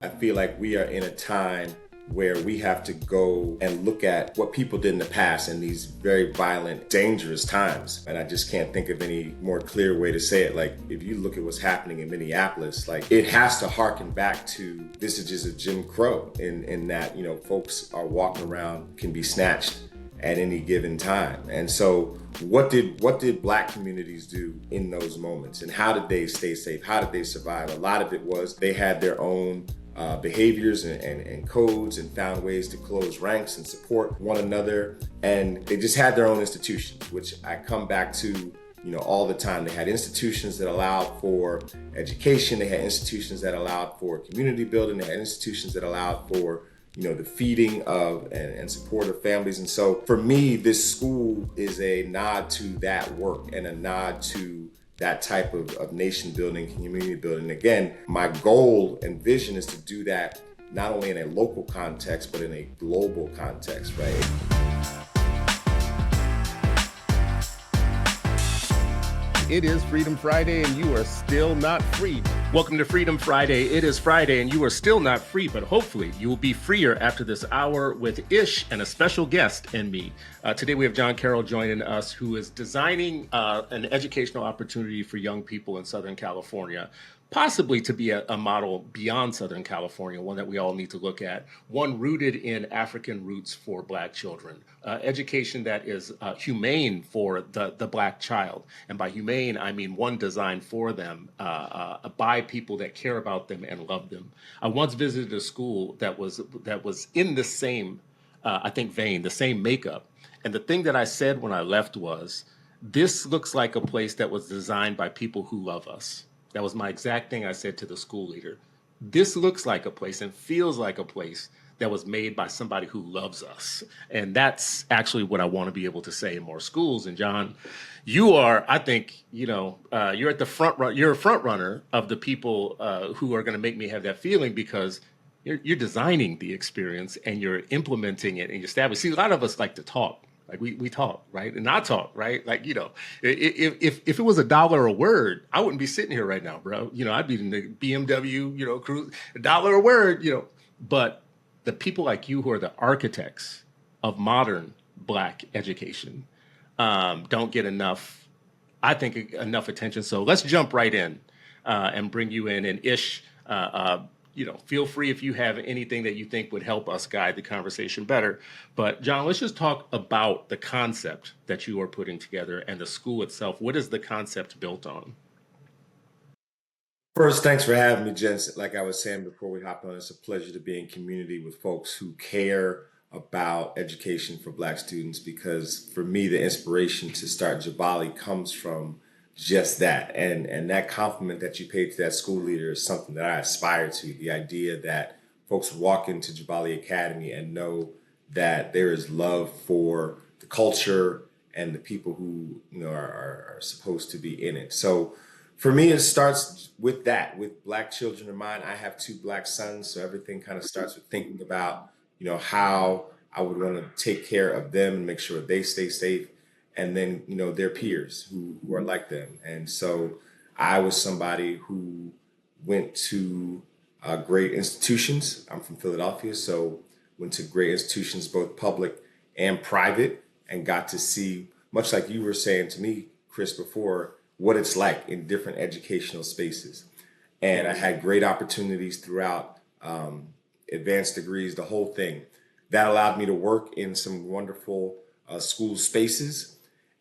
I feel like we are in a time where we have to go and look at what people did in the past in these very violent, dangerous times. And I just can't think of any more clear way to say it. Like, if you look at what's happening in Minneapolis, like, it has to harken back to vestiges of Jim Crow in that, folks are walking around, can be snatched at any given time. And so what did Black communities do in those moments? And how did they stay safe? How did they survive? A lot of it was they had their own behaviors and codes, and found ways to close ranks and support one another. And they just had their own institutions, which I come back to all the time. They had institutions that allowed for education. They had institutions that allowed for community building. They had institutions that allowed for the feeding of and support of families. And so for me, this school is a nod to that work and a nod to that type of nation building, community building. Again, my goal and vision is to do that not only in a local context, but in a global context, right? It is Freedom Friday and you are still not free. Welcome to Freedom Friday. It is Friday and you are still not free, but hopefully you will be freer after this hour with Ish and a special guest and me. Today we have Jon Carroll joining us, who is designing an educational opportunity for young people in Southern California, possibly to be a model beyond Southern California, one that we all need to look at, one rooted in African roots for Black children, education that is humane for the Black child. And by humane, I mean one designed for them by people that care about them and love them. I once visited a school that was in the same, I think, vein, the same makeup. And the thing that I said when I left was, this looks like a place that was designed by people who love us. That was my exact thing I said to the school leader. This looks like a place and feels like a place that was made by somebody who loves us. And that's actually what I want to be able to say in more schools. And Jon, you are, I think, you're at the you're a front runner of the people who are going to make me have that feeling, because you're designing the experience and you're implementing it and you're establishing. See, a lot of us like to talk. Like we talk, right? And I talk, right? Like, if it was $1 a word, I wouldn't be sitting here right now, bro. I'd be in the BMW, cruise, $1 a word, But the people like you who are the architects of modern Black education don't get enough, I think, enough attention. So let's jump right in and bring you in. And Ish, feel free if you have anything that you think would help us guide the conversation better. But Jon, let's just talk about the concept that you are putting together and the school itself. What is the concept built on? First, thanks for having me, Jens. Like I was saying before we hop on, it's a pleasure to be in community with folks who care about education for Black students, because for me, the inspiration to start Jabali comes from just that. And that compliment that you paid to that school leader is something that I aspire to. The idea that folks walk into Jabali Academy and know that there is love for the culture and the people who are supposed to be in it. So for me, it starts with that, with Black children in mind. I have 2 Black sons, so everything kind of starts with thinking about how I would want to take care of them and make sure they stay safe. And then, their peers who are like them. And so I was somebody who went to great institutions. I'm from Philadelphia, so went to great institutions, both public and private, and got to see, much like you were saying to me, Chris, before, what it's like in different educational spaces. And I had great opportunities throughout, advanced degrees, the whole thing. That allowed me to work in some wonderful school spaces.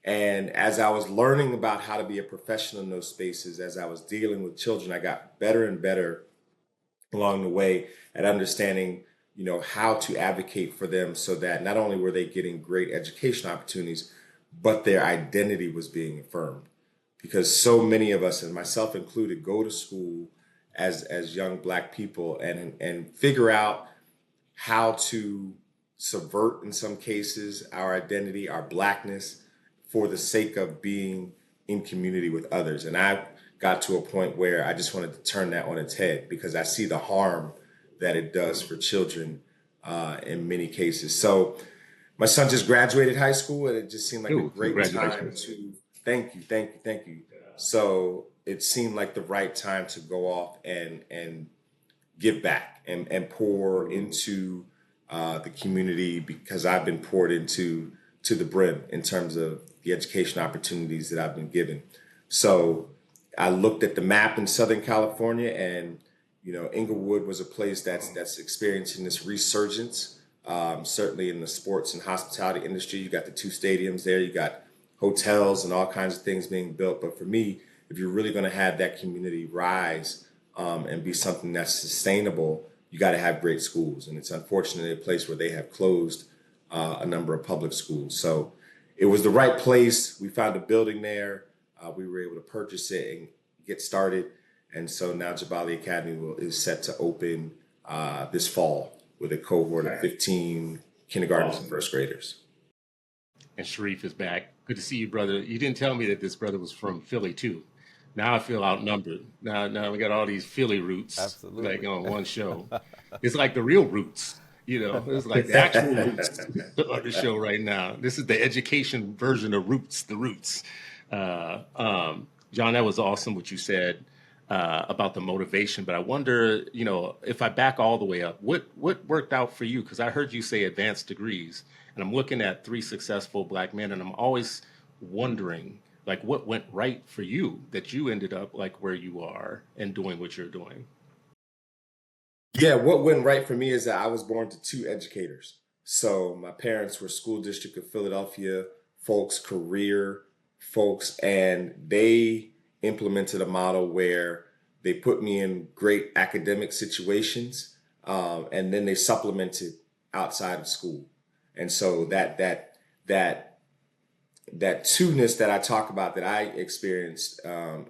And as I was learning about how to be a professional in those spaces, as I was dealing with children, I got better and better along the way at understanding, how to advocate for them so that not only were they getting great education opportunities, but their identity was being affirmed. Because so many of us, and myself included, go to school as young Black people and figure out how to subvert, in some cases, our identity, our Blackness, for the sake of being in community with others. And I got to a point where I just wanted to turn that on its head, because I see the harm that it does for children in many cases. So my son just graduated high school, and it just seemed like a great time to, thank you. So it seemed like the right time to go off and give back and pour into the community, because I've been poured into to the brim in terms of the education opportunities that I've been given. So I looked at the map in Southern California, and Inglewood was a place that's experiencing this resurgence. Certainly in the sports and hospitality industry, you got the two stadiums there, you got hotels and all kinds of things being built. But for me, if you're really going to have that community rise and be something that's sustainable, you got to have great schools. And it's unfortunately a place where they have closed a number of public schools. So it was the right place. We found a building there. We were able to purchase it and get started. And so now Jabali Academy is set to open this fall with a cohort of 15 kindergartners and first graders. And Sharif is back. Good to see you, brother. You didn't tell me that this brother was from Philly too. Now I feel outnumbered. Now we got all these Philly roots, Absolutely. like on one show. It's like the real roots, It's like the actual roots on the show right now. This is the education version of Roots, the Roots. John, that was awesome what you said about the motivation. But I wonder, if I back all the way up, what worked out for you? Because I heard you say advanced degrees, and I'm looking at 3 successful Black men, and I'm always wondering, like, what went right for you that you ended up like where you are and doing what you're doing? Yeah, what went right for me is that I was born to 2 educators. So my parents were school district of Philadelphia folks, career folks, and they implemented a model where they put me in great academic situations, and then they supplemented outside of school. And so that two-ness that I talk about that I experienced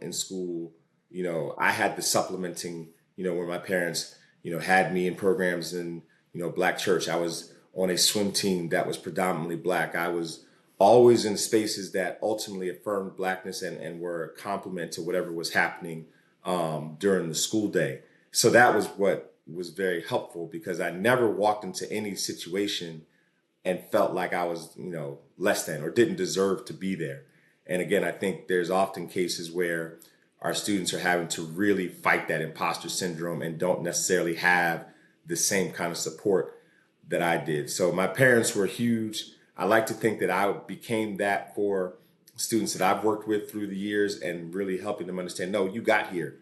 in school, I had the supplementing, where my parents, had me in programs in, Black church. I was on a swim team that was predominantly Black. I was always in spaces that ultimately affirmed Blackness and were a complement to whatever was happening during the school day. So that was what was very helpful, because I never walked into any situation and felt like I was, less than or didn't deserve to be there. And again, I think there's often cases where our students are having to really fight that imposter syndrome and don't necessarily have the same kind of support that I did. So my parents were huge. I like to think that I became that for students that I've worked with through the years, and really helping them understand, no, you got here.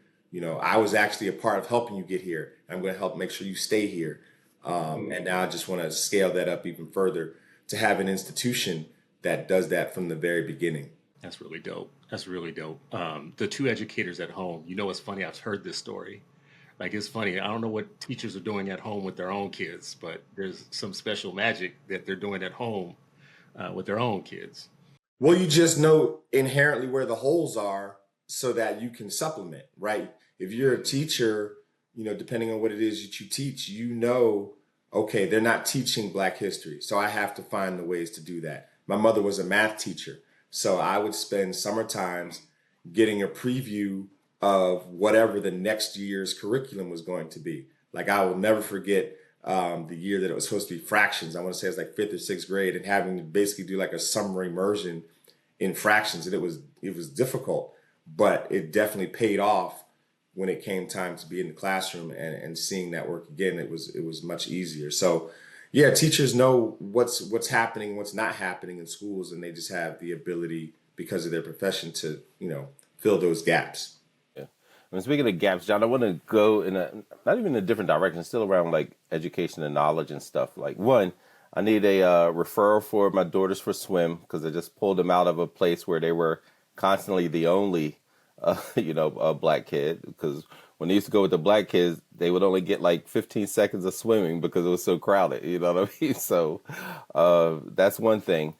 I was actually a part of helping you get here. I'm going to help make sure you stay here. And now I just want to scale that up even further to have an institution that does that from the very beginning. That's really dope. That's really dope. The 2 educators at home, it's funny. I've heard this story. Like, it's funny. I don't know what teachers are doing at home with their own kids, but there's some special magic that they're doing at home with their own kids. Well, you just know inherently where the holes are so that you can supplement, right? If you're a teacher, depending on what it is that you teach, okay, they're not teaching Black history. So I have to find the ways to do that. My mother was a math teacher, so I would spend summer times getting a preview of whatever the next year's curriculum was going to be. Like, I will never forget the year that it was supposed to be fractions. I want to say it was like 5th or 6th grade, and having to basically do like a summer immersion in fractions. And it was difficult, but it definitely paid off when it came time to be in the classroom and seeing that work again. It was much easier. So yeah, teachers know what's happening, what's not happening in schools, and they just have the ability, because of their profession, to, fill those gaps. Yeah. Speaking of gaps, John, I want to go in not even a different direction, still around like education and knowledge and stuff. Like, one, I need a referral for my daughters for swim, because I just pulled them out of a place where they were constantly the only, Black kid. Because when they used to go with the Black kids, they would only get like 15 seconds of swimming because it was so crowded. You know what I mean? So that's one thing.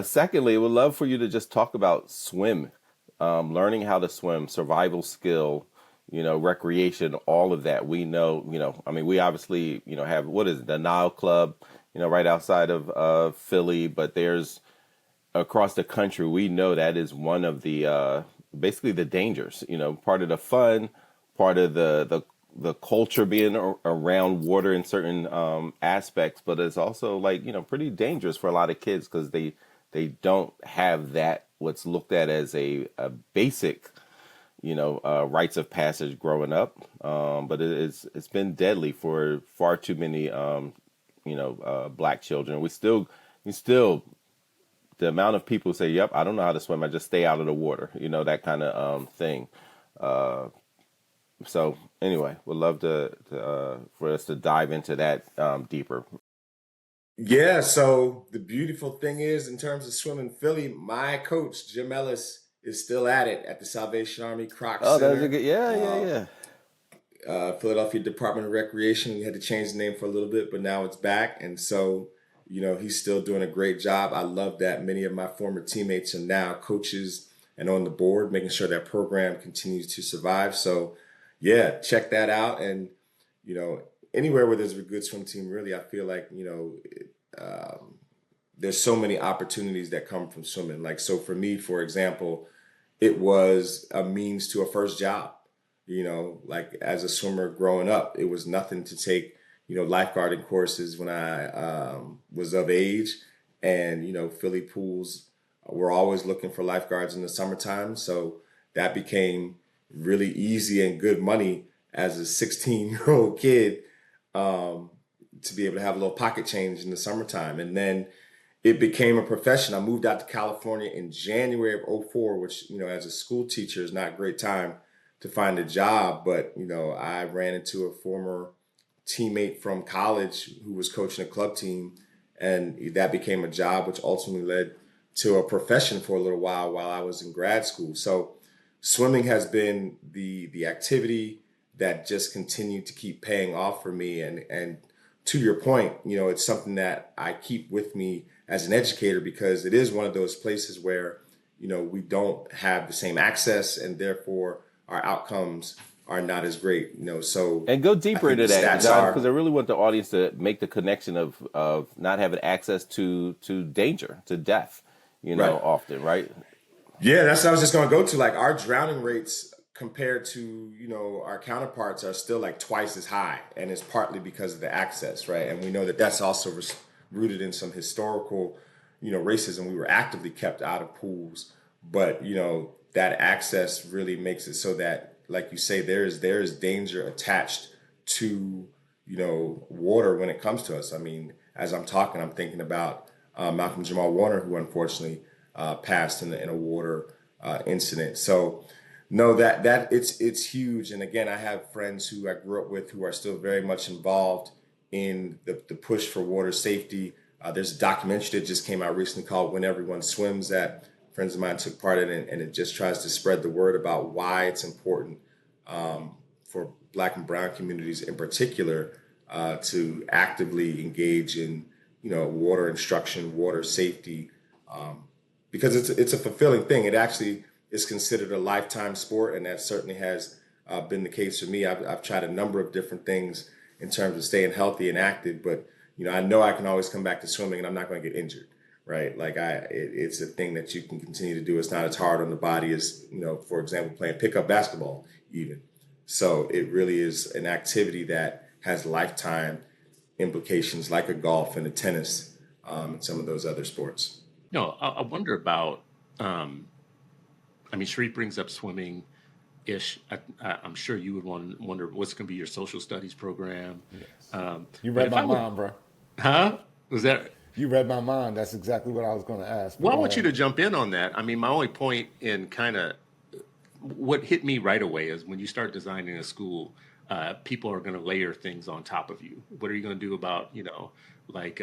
Secondly, I would love for you to just talk about swim, learning how to swim, survival skill, recreation, all of that. We know, we obviously, have, what is it, the Nile Club, right outside of Philly, but there's across the country. We know that is one of the basically the dangers, part of the fun, part of the culture being around water in certain aspects, but it's also like, pretty dangerous for a lot of kids, because they don't have that, what's looked at as a basic, rites of passage growing up. But it's been deadly for far too many black children. We still the amount of people who say, "Yep, I don't know how to swim. I just stay out of the water." That kind of thing. Uh, so anyway, would love to for us to dive into that deeper. Yeah, so the beautiful thing is, in terms of swimming Philly, my coach, Jim Ellis, is still at it at the Salvation Army Croc Oh, that was a Center. good. Yeah, yeah, Uh, yeah. Philadelphia Department of Recreation. We had to change the name for a little bit, but now it's back. And so, he's still doing a great job. I love that many of my former teammates are now coaches and on the board, making sure that program continues to survive. So, yeah, check that out. And, you know, anywhere where there's a good swim team, really, I feel like, there's so many opportunities that come from swimming. Like, so for me, for example, it was a means to a first job. Like as a swimmer growing up, it was nothing to take, lifeguarding courses when I was of age. And, Philly pools were always looking for lifeguards in the summertime. So that became really easy and good money as a 16-year-old kid, um, to be able to have a little pocket change in the summertime. And then it became a profession. I moved out to California in January of '04, which, as a school teacher is not a great time to find a job. But, I ran into a former teammate from college who was coaching a club team, and that became a job, which ultimately led to a profession for a little while I was in grad school. So swimming has been the activity that just continued to keep paying off for me. And to your point, it's something that I keep with me as an educator, because it is one of those places where, we don't have the same access, and therefore our outcomes are not as great, so And go I deeper think into the that, stats John, because I are. really want the audience to make the connection of not having access to danger, to death, Right. often, right? Yeah, that's what I was just going to go to. Like our drowning rates compared to, our counterparts are still like twice as high. And it's partly because of the access, right? And we know that that's also rooted in some historical, racism. We were actively kept out of pools, but, that access really makes it so that, like you say, there is danger attached to, water when it comes to us. I mean, as I'm talking, I'm thinking about Malcolm Jamal Warner, who unfortunately passed in a water incident. So no, that it's huge. And again, I have friends who I grew up with who are still very much involved in the push for water safety. There's a documentary that just came out recently called "When Everyone Swims" that friends of mine took part in, and it just tries to spread the word about why it's important for Black and Brown communities in particular to actively engage in water instruction, water safety, because it's a fulfilling thing. It actually is considered a lifetime sport, and that certainly has been the case for me. I've tried a number of different things in terms of staying healthy and active, but I know I can always come back to swimming, and I'm not going to get injured, right? Like it's a thing that you can continue to do. It's not as hard on the body as for example, playing pickup basketball, even. So it really is an activity that has lifetime implications, like a golf and a tennis, and some of those other sports. I wonder about. Um, I mean, Sheree brings up swimming ish. I'm sure you would wonder what's going to be your social studies program. Yes. Um, You but read if my I would, mind, bro. huh? Was that? You read my mind. That's exactly what I was going to ask. But Well, I go want you ahead. to jump in on that. I mean, my only point in kind of what hit me right away is when you start designing a school, people are going to layer things on top of you. What are you going to do about, like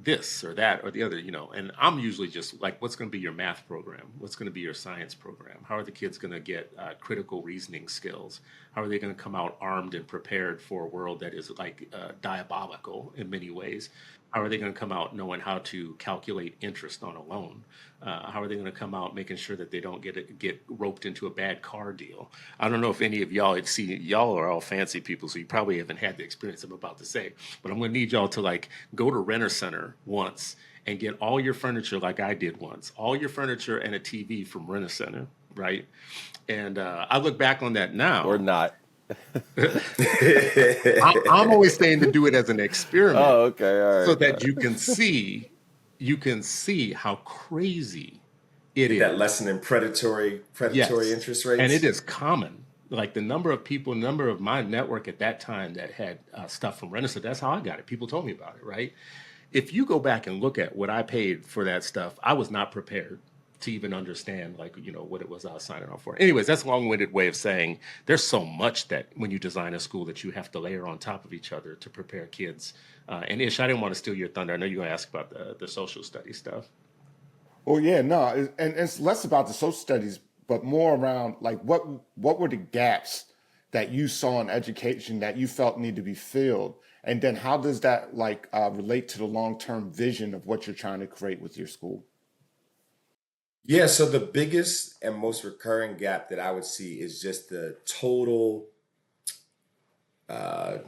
this or that or the other, And I'm usually just like, what's going to be your math program? What's going to be your science program? How are the kids going to get critical reasoning skills? How are they going to come out armed and prepared for a world that is like diabolical in many ways? How are they going to come out knowing how to calculate interest on a loan? How are they going to come out making sure that they don't get roped into a bad car deal? I don't know if any of y'all had seen. Y'all are all fancy people, so you probably haven't had the experience I'm about to say. But I'm going to need y'all to like go to Renter Center once and get all your furniture like I did once, all your furniture and a TV from Renter Center, right? And I look back on that Or now. not? I'm always saying to do it as an experiment Oh, okay, all so right. that you can see how crazy It Get that is. lesson in predatory Yes. interest And it rates. is common. Like the number of people, number of my network at that time that had stuff from Renaissance, that's how I got it. People told me about it, right? If you go back and look at what I paid for that stuff, I was not prepared to even understand, like, what it was I was signing off for. Anyways, that's a long-winded way of saying there's so much that when you design a school that you have to layer on top of each other to prepare kids. And Ish, I didn't want to steal your thunder. I know you're going to ask about the social studies stuff. Well, yeah, no, and it's less about the social studies, but more around like what were the gaps that you saw in education that you felt need to be filled, and then how does that like relate to the long term vision of what you're trying to create with your school? Yeah, so the biggest and most recurring gap that I would see is just the total uh,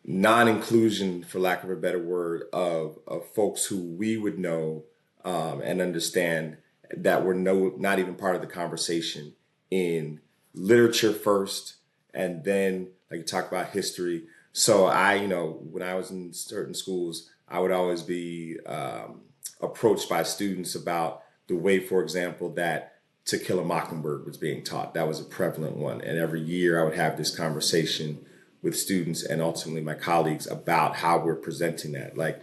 non-inclusion, for lack of a better word, of folks who we would know and understand that were not even part of the conversation in literature first, and then like you talk about history. So when I was in certain schools, I would always be approached by students about the way, for example, that To Kill a Mockingbird was being taught. That was a prevalent one. And every year I would have this conversation with students and ultimately my colleagues about how we're presenting that. Like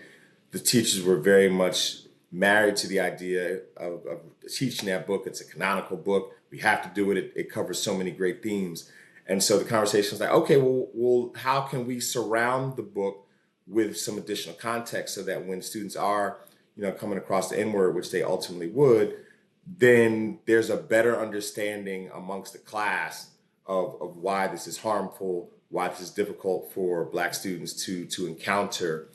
the teachers were very much married to the idea of teaching that book. It's a canonical book. We have to do it. It covers so many great themes. And so the conversation was like, okay, well, how can we surround the book with some additional context so that when students are, coming across the N word, which they ultimately would, then there's a better understanding amongst the class of why this is harmful, why this is difficult for Black students to encounter.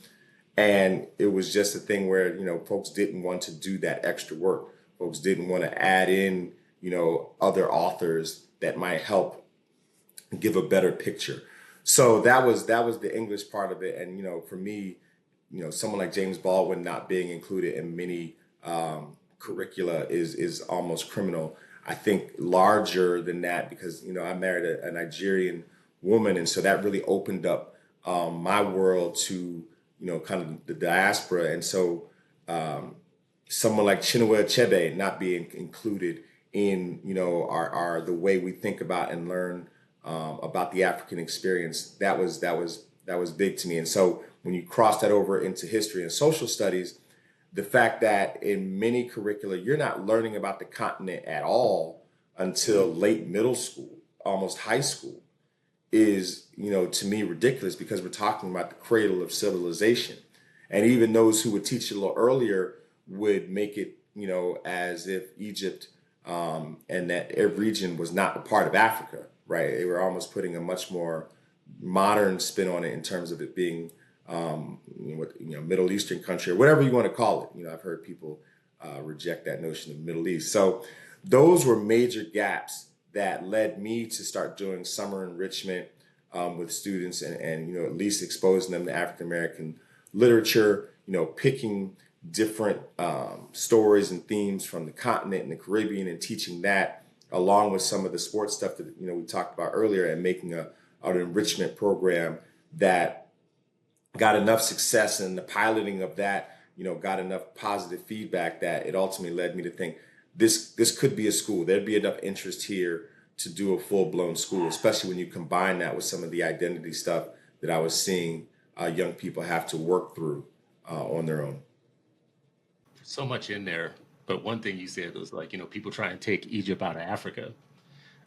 And it was just a thing where, folks didn't want to do that extra work. Folks didn't want to add in, other authors that might help give a better picture. So that was the English part of it. And, for me, someone like James Baldwin not being included in many curricula is almost criminal. I think larger than that because I married a Nigerian woman, and so that really opened up my world to kind of the diaspora, and so someone like Chinua Achebe not being included in our the way we think about and learn about the African experience, that was big to me. And so when you cross that over into history and social studies, the fact that in many curricula you're not learning about the continent at all until late middle school, almost high school, is to me ridiculous because we're talking about the cradle of civilization. And even those who would teach it a little earlier would make it as if Egypt and that region was not a part of Africa, right? They were almost putting a much more modern spin on it in terms of it being Middle Eastern country or whatever you want to call it. I've heard people reject that notion of Middle East. So those were major gaps that led me to start doing summer enrichment with students and at least exposing them to African American literature, picking different stories and themes from the continent and the Caribbean and teaching that along with some of the sports stuff that we talked about earlier, and making an enrichment program that got enough success, and the piloting of that got enough positive feedback that it ultimately led me to think this could be a school. There'd be enough interest here to do a full-blown school, especially when you combine that with some of the identity stuff that I was seeing young people have to work through on their own. So much in there. But one thing you said was like, people try and take Egypt out of Africa.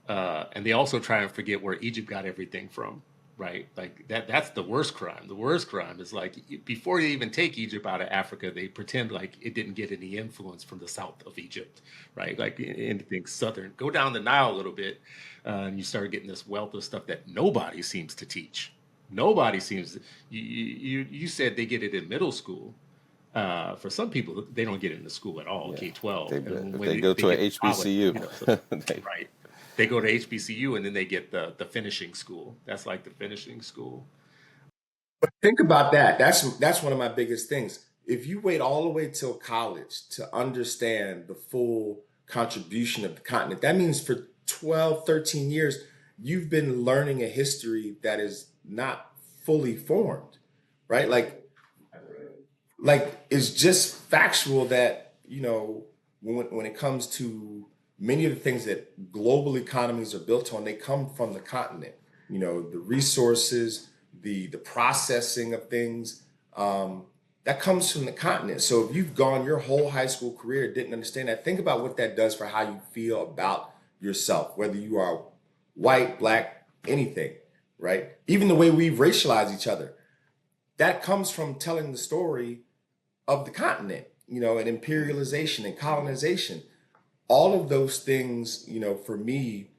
And they also try and forget where Egypt got everything from, right? Like that's the worst crime. The worst crime is like before you even take Egypt out of Africa, they pretend like it didn't get any influence from the south of Egypt, right? Like anything southern. Go down the Nile a little bit, and you start getting this wealth of stuff that nobody seems to teach. Nobody seems. You said they get it in middle school. For some people, they don't get into school at all, Yeah. K-12. And If when they go to get a to college, HBCU, right? They go to HBCU and then they get the finishing school. That's like the finishing school. Think about that. That's one of my biggest things. If you wait all the way till college to understand the full contribution of the continent, that means for 12, 13 years, you've been learning a history that is not fully formed, right? Like it's just factual that, when it comes to many of the things that global economies are built on, they come from the continent. You know, the resources, the processing of things, that comes from the continent. So if you've gone your whole high school career, didn't understand that, think about what that does for how you feel about yourself, whether you are white, black, anything, right? Even the way we racialize each other, that comes from telling the story of the continent, you know, and imperialization and colonization. All of those things, you know, for me,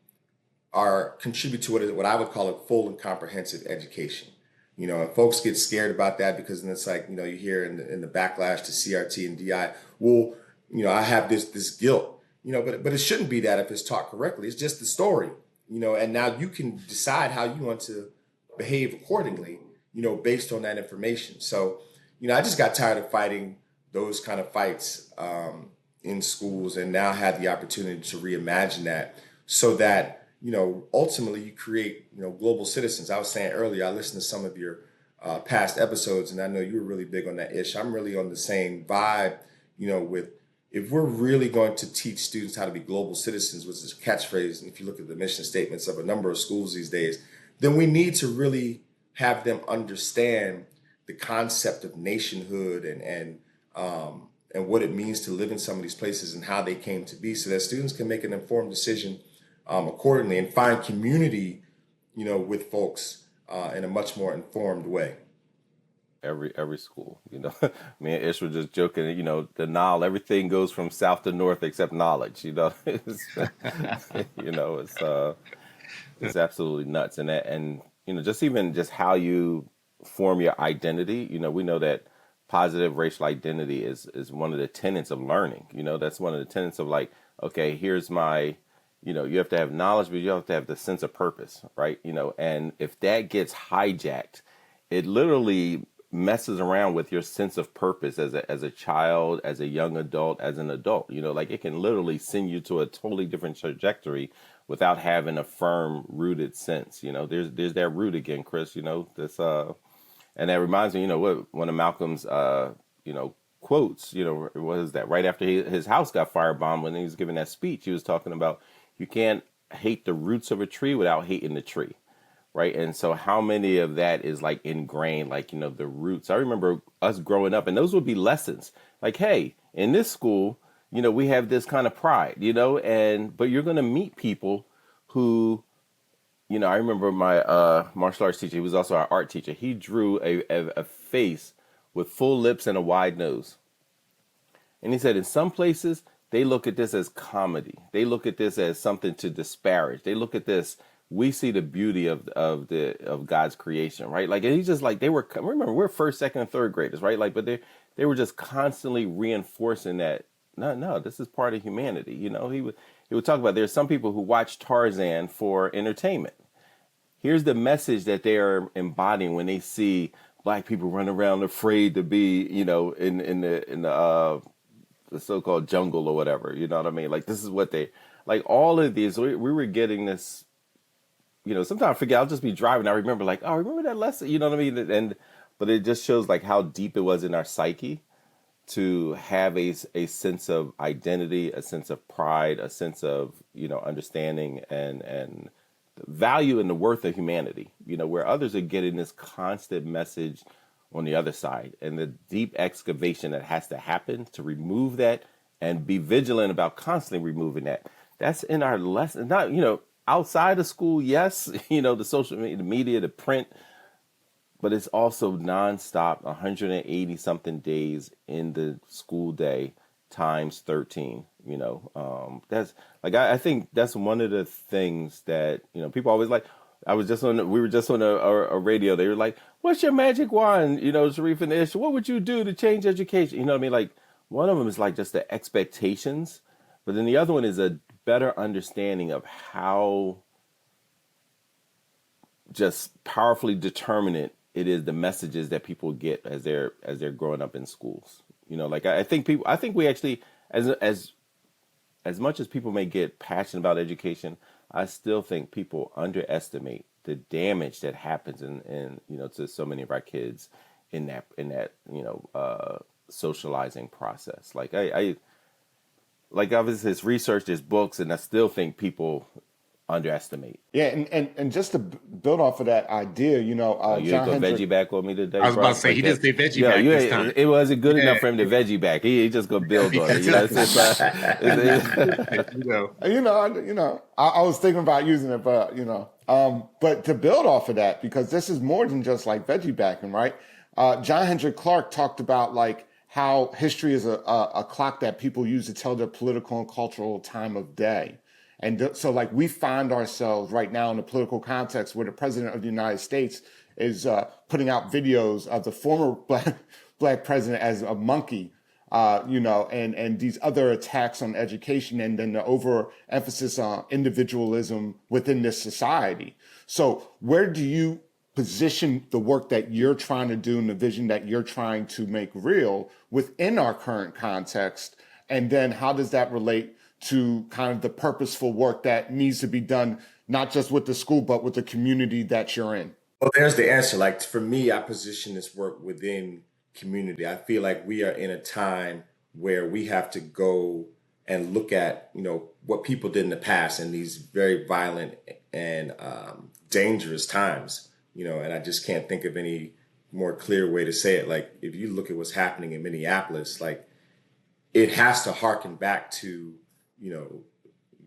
are contribute to what I would call a full and comprehensive education. You know, and folks get scared about that because then it's like, you know, you hear in the backlash to CRT and DI, well, you know, I have this guilt, you know, but it shouldn't be that if it's taught correctly. It's just the story, you know, and now you can decide how you want to behave accordingly, you know, based on that information. So, you know, I just got tired of fighting those kind of fights in schools, and now had the opportunity to reimagine that so that, you know, ultimately you create, you know, global citizens. I was saying earlier, I listened to some of your past episodes, and I know you were really big on that ish. I'm really on the same vibe, you know, with if we're really going to teach students how to be global citizens, which is a catchphrase, and if you look at the mission statements of a number of schools these days, then we need to really have them understand the concept of nationhood and what it means to live in some of these places and how they came to be, so that students can make an informed decision accordingly and find community, you know, with folks in a much more informed way. Every school, you know. Me and Ish were just joking, you know, the Nile, everything goes from south to north except knowledge, you know. You know, it's absolutely nuts. And you know, just how you form your identity, you know, we know that positive racial identity is one of the tenets of learning. You know, that's one of the tenets of like, okay, here's my, you know, you have to have knowledge, but you have to have the sense of purpose, right? You know, and if that gets hijacked, it literally messes around with your sense of purpose as a child, as a young adult, as an adult. You know, like it can literally send you to a totally different trajectory without having a firm rooted sense. You know, there's that root again, Chris, you know, this and that reminds me, you know, what one of Malcolm's you know, quotes, you know, what is that? Right after his house got firebombed, when he was giving that speech, he was talking about you can't hate the roots of a tree without hating the tree. Right. And so how many of that is like ingrained, like, you know, the roots? I remember us growing up, and those would be lessons like, hey, in this school, you know, we have this kind of pride, you know, but you're going to meet people who, you know, I remember my martial arts teacher. He was also our art teacher. He drew a face with full lips and a wide nose. And he said in some places, they look at this as comedy. They look at this as something to disparage. They look at this. We see the beauty of God's creation, right? Like, and he's just like, remember, we're first, second, and third graders, right? Like, but they were just constantly reinforcing that, no, this is part of humanity. You know, he would talk about, there's some people who watch Tarzan for entertainment. Here's the message that they are embodying when they see black people run around afraid to be, you know, in the so-called jungle or whatever. You know what I mean? Like, this is what they, like, all of these, we were getting this. You know, sometimes I forget, I'll just be driving. I remember like, oh, remember that lesson? You know what I mean? But it just shows like how deep it was in our psyche to have a sense of identity, a sense of pride, a sense of, you know, understanding and value in the worth of humanity, you know, where others are getting this constant message on the other side, and the deep excavation that has to happen to remove that and be vigilant about constantly removing that. That's in our lesson, not, you know, outside of school, yes, you know, the social media, the media, the print, but it's also nonstop, 180 something days in the school day times 13. You know, that's like I think that's one of the things that, you know, people always like. We were just on a radio. They were like, "What's your magic wand?" You know, Sharif and Ish, what would you do to change education? You know what I mean? Like, one of them is like just the expectations, but then the other one is a better understanding of how just powerfully determinant it is, the messages that people get as they're growing up in schools. You know, like I think we actually, as much as people may get passionate about education, I still think people underestimate the damage that happens in you know, to so many of our kids in that you know, socializing process. Like like obviously his research, his books, and I still think people underestimate. Yeah, and just to build off of that idea, You ain't John gonna Hendrick. veggie back on me today, I was about bro? to say Like he that. didn't say veggie Yeah, back you this time. ain't, it wasn't good Yeah, enough for him to veggie back. He just gonna build on it. because I was thinking about using it, but to build off of that, because this is more than just like veggie backing, right? John Hendrick Clark talked about like how history is a clock that people use to tell their political and cultural time of day. And so like we find ourselves right now in a political context where the president of the United States is putting out videos of the former black president as a monkey, and these other attacks on education, and then the overemphasis on individualism within this society. So where do you position the work that you're trying to do and the vision that you're trying to make real within our current context? And then how does that relate to kind of the purposeful work that needs to be done, not just with the school, but with the community that you're in? Well, there's the answer. Like for me, I position this work within community. I feel like we are in a time where we have to go and look at, what people did in the past in these very violent and dangerous times, and I just can't think of any more clear way to say it. Like if you look at what's happening in Minneapolis, like it has to harken back to,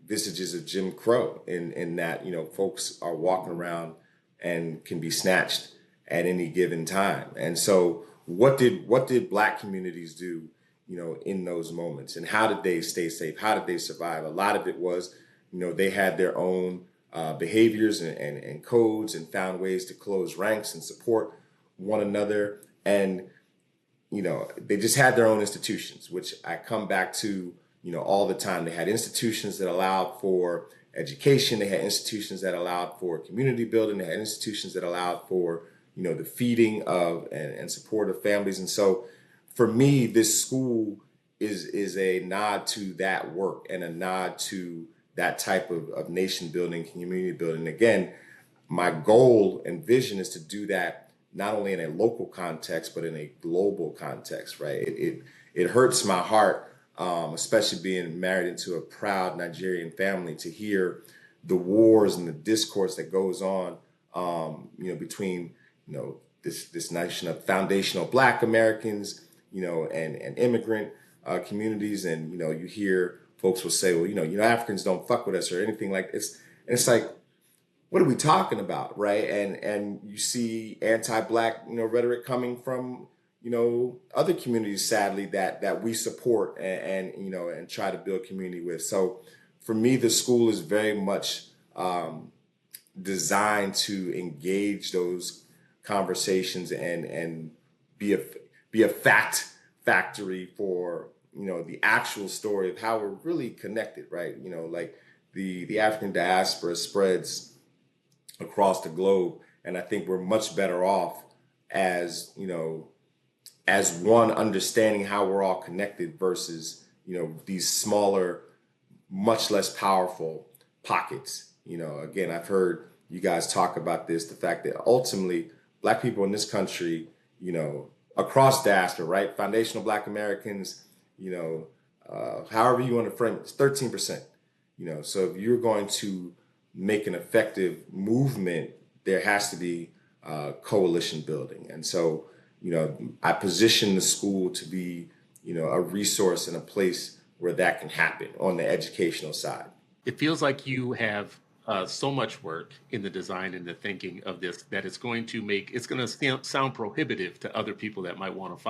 vestiges of Jim Crow in that, folks are walking around and can be snatched at any given time. And so what did Black communities do, in those moments? And how did they stay safe? How did they survive? A lot of it was, they had their own behaviors and codes and found ways to close ranks and support one another. And, they just had their own institutions, which I come back to, all the time. They had institutions that allowed for education. They had institutions that allowed for community building. They had institutions that allowed for, the feeding of and support of families. And so for me, this school is a nod to that work and a nod to that type of nation building, community building. Again, my goal and vision is to do that not only in a local context, but in a global context, right? It hurts my heart, especially being married into a proud Nigerian family, to hear the wars and the discourse that goes on, between, this nation of foundational Black Americans, and immigrant communities. And, you hear folks will say, well, Africans don't fuck with us or anything like this. And it's like, what are we talking about, right? And you see anti-Black, rhetoric coming from, other communities, sadly, that we support and try to build community with. So for me, the school is very much designed to engage those conversations and be a fact factory for, the actual story of how we're really connected, right? Like the African diaspora spreads across the globe. And I think we're much better off as one, understanding how we're all connected versus, these smaller, much less powerful pockets. Again, I've heard you guys talk about this, the fact that ultimately Black people in this country, across diaspora, right? Foundational Black Americans, however you want to frame it, it's 13%. So if you're going to make an effective movement, there has to be coalition building. And so, I position the school to be, a resource and a place where that can happen on the educational side. it feels like you have so much work in the design and the thinking of this that it's going to sound prohibitive to other people that might want to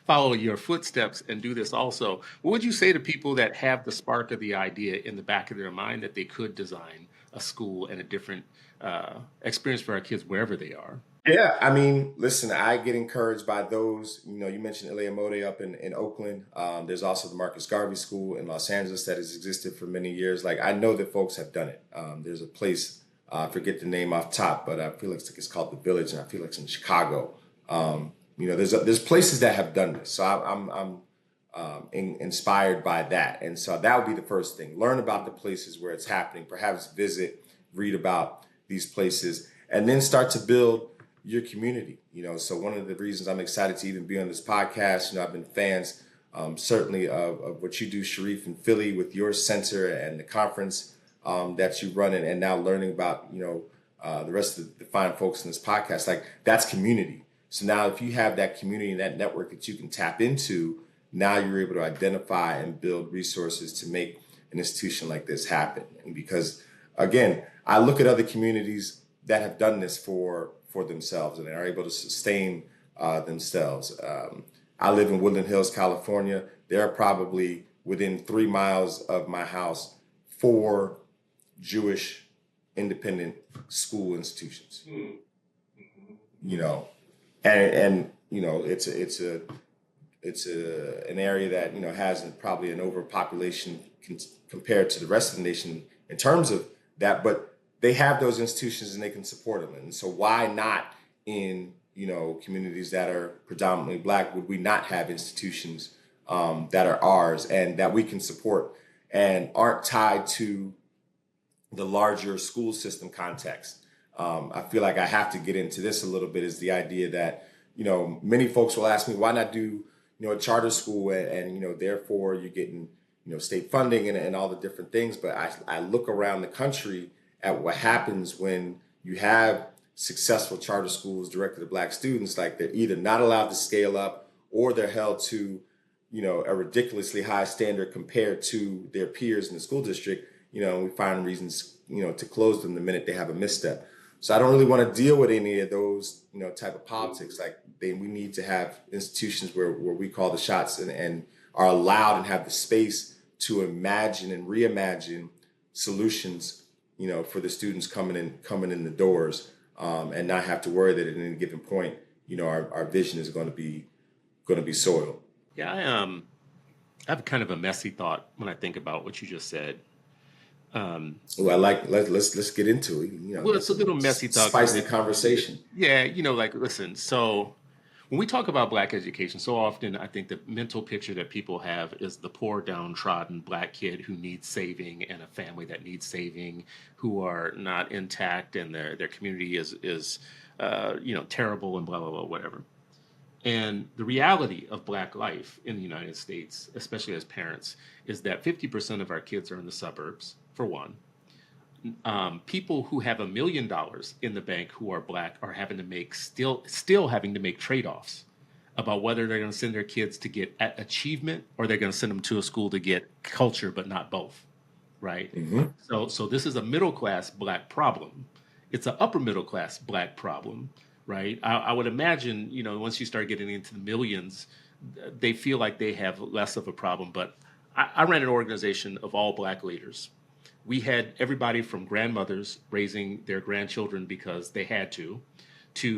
follow your footsteps and do this also. What would you say to people that have the spark of the idea in the back of their mind that they could design a school and a different experience for our kids wherever they are? Yeah, I mean, listen, I get encouraged by those. You mentioned Ilya Mode up in Oakland. There's also the Marcus Garvey School in Los Angeles that has existed for many years. Like, I know that folks have done it. There's a place, I forget the name off top, but I feel like it's called The Village, and I feel like it's in Chicago. There's places that have done this. So I'm inspired by that. And so that would be the first thing. Learn about the places where it's happening, perhaps visit, read about these places, and then start to build your community. So one of the reasons I'm excited to even be on this podcast, I've been fans certainly of what you do, Sharif, in Philly with your center and the conference that you run, and now learning about, the rest of the fine folks in this podcast. Like, that's community. So now if you have that community and that network that you can tap into, now you're able to identify and build resources to make an institution like this happen. And because, again, I look at other communities that have done this for themselves and are able to sustain themselves. I live in Woodland Hills, California. There are probably within 3 miles of my house 4 Jewish independent school institutions. And it's an area that has probably an overpopulation compared to the rest of the nation in terms of that, but they have those institutions and they can support them. And so why not in communities that are predominantly Black, would we not have institutions that are ours and that we can support and aren't tied to the larger school system context? I feel like I have to get into this a little bit, is the idea that, many folks will ask me, why not do, a charter school and therefore you're getting, state funding and all the different things. But I look around the country at what happens when you have successful charter schools directed to Black students. Like, they're either not allowed to scale up or they're held to, a ridiculously high standard compared to their peers in the school district. We find reasons, to close them the minute they have a misstep. So I don't really want to deal with any of those, type of politics. Like, we need to have institutions where we call the shots and are allowed and have the space to imagine and reimagine solutions, for the students coming in the doors, and not have to worry that at any given point, our vision is going to be soiled. Yeah, I have kind of a messy thought when I think about what you just said. Well, let's get into it. Well, it's a little messy thought. Spice the conversation. Yeah, listen. So when we talk about Black education, so often I think the mental picture that people have is the poor, downtrodden Black kid who needs saving and a family that needs saving, who are not intact and their community is terrible and blah blah blah whatever. And the reality of Black life in the United States, especially as parents, is that 50% of our kids are in the suburbs, for one. People who have $1 million in the bank who are Black are having to make still having to make trade-offs about whether they're going to send their kids to get achievement or they're going to send them to a school to get culture, but not both, right? Mm-hmm. So this is a middle-class Black problem. It's an upper middle-class Black problem. Right. I would imagine, once you start getting into the millions, they feel like they have less of a problem. But I ran an organization of all Black leaders. We had everybody from grandmothers raising their grandchildren because they had to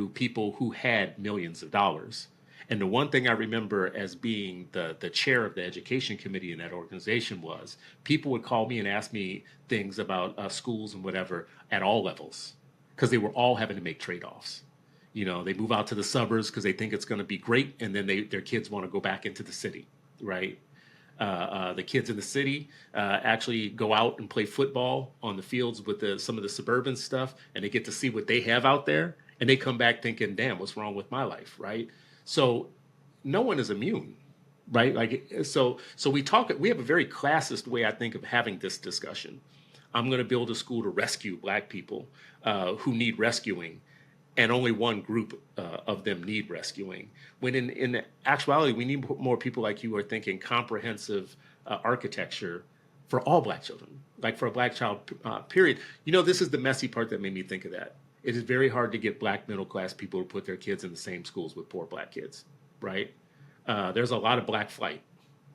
people who had millions of dollars. And the one thing I remember as being the chair of the education committee in that organization was people would call me and ask me things about schools and whatever at all levels, because they were all having to make trade-offs. They move out to the suburbs because they think it's going to be great, and then their kids want to go back into the city, right? The kids in the city actually go out and play football on the fields with some of the suburban stuff, and they get to see what they have out there, and they come back thinking, damn, what's wrong with my life, right? So no one is immune, right? So we have a very classist way, I think, of having this discussion. I'm going to build a school to rescue Black people who need rescuing, and only one group of them need rescuing. When in actuality, we need more people like you who are thinking comprehensive architecture for all Black children, like for a Black child, period. This is the messy part that made me think of that. It is very hard to get Black middle-class people to put their kids in the same schools with poor Black kids, right? There's a lot of Black flight.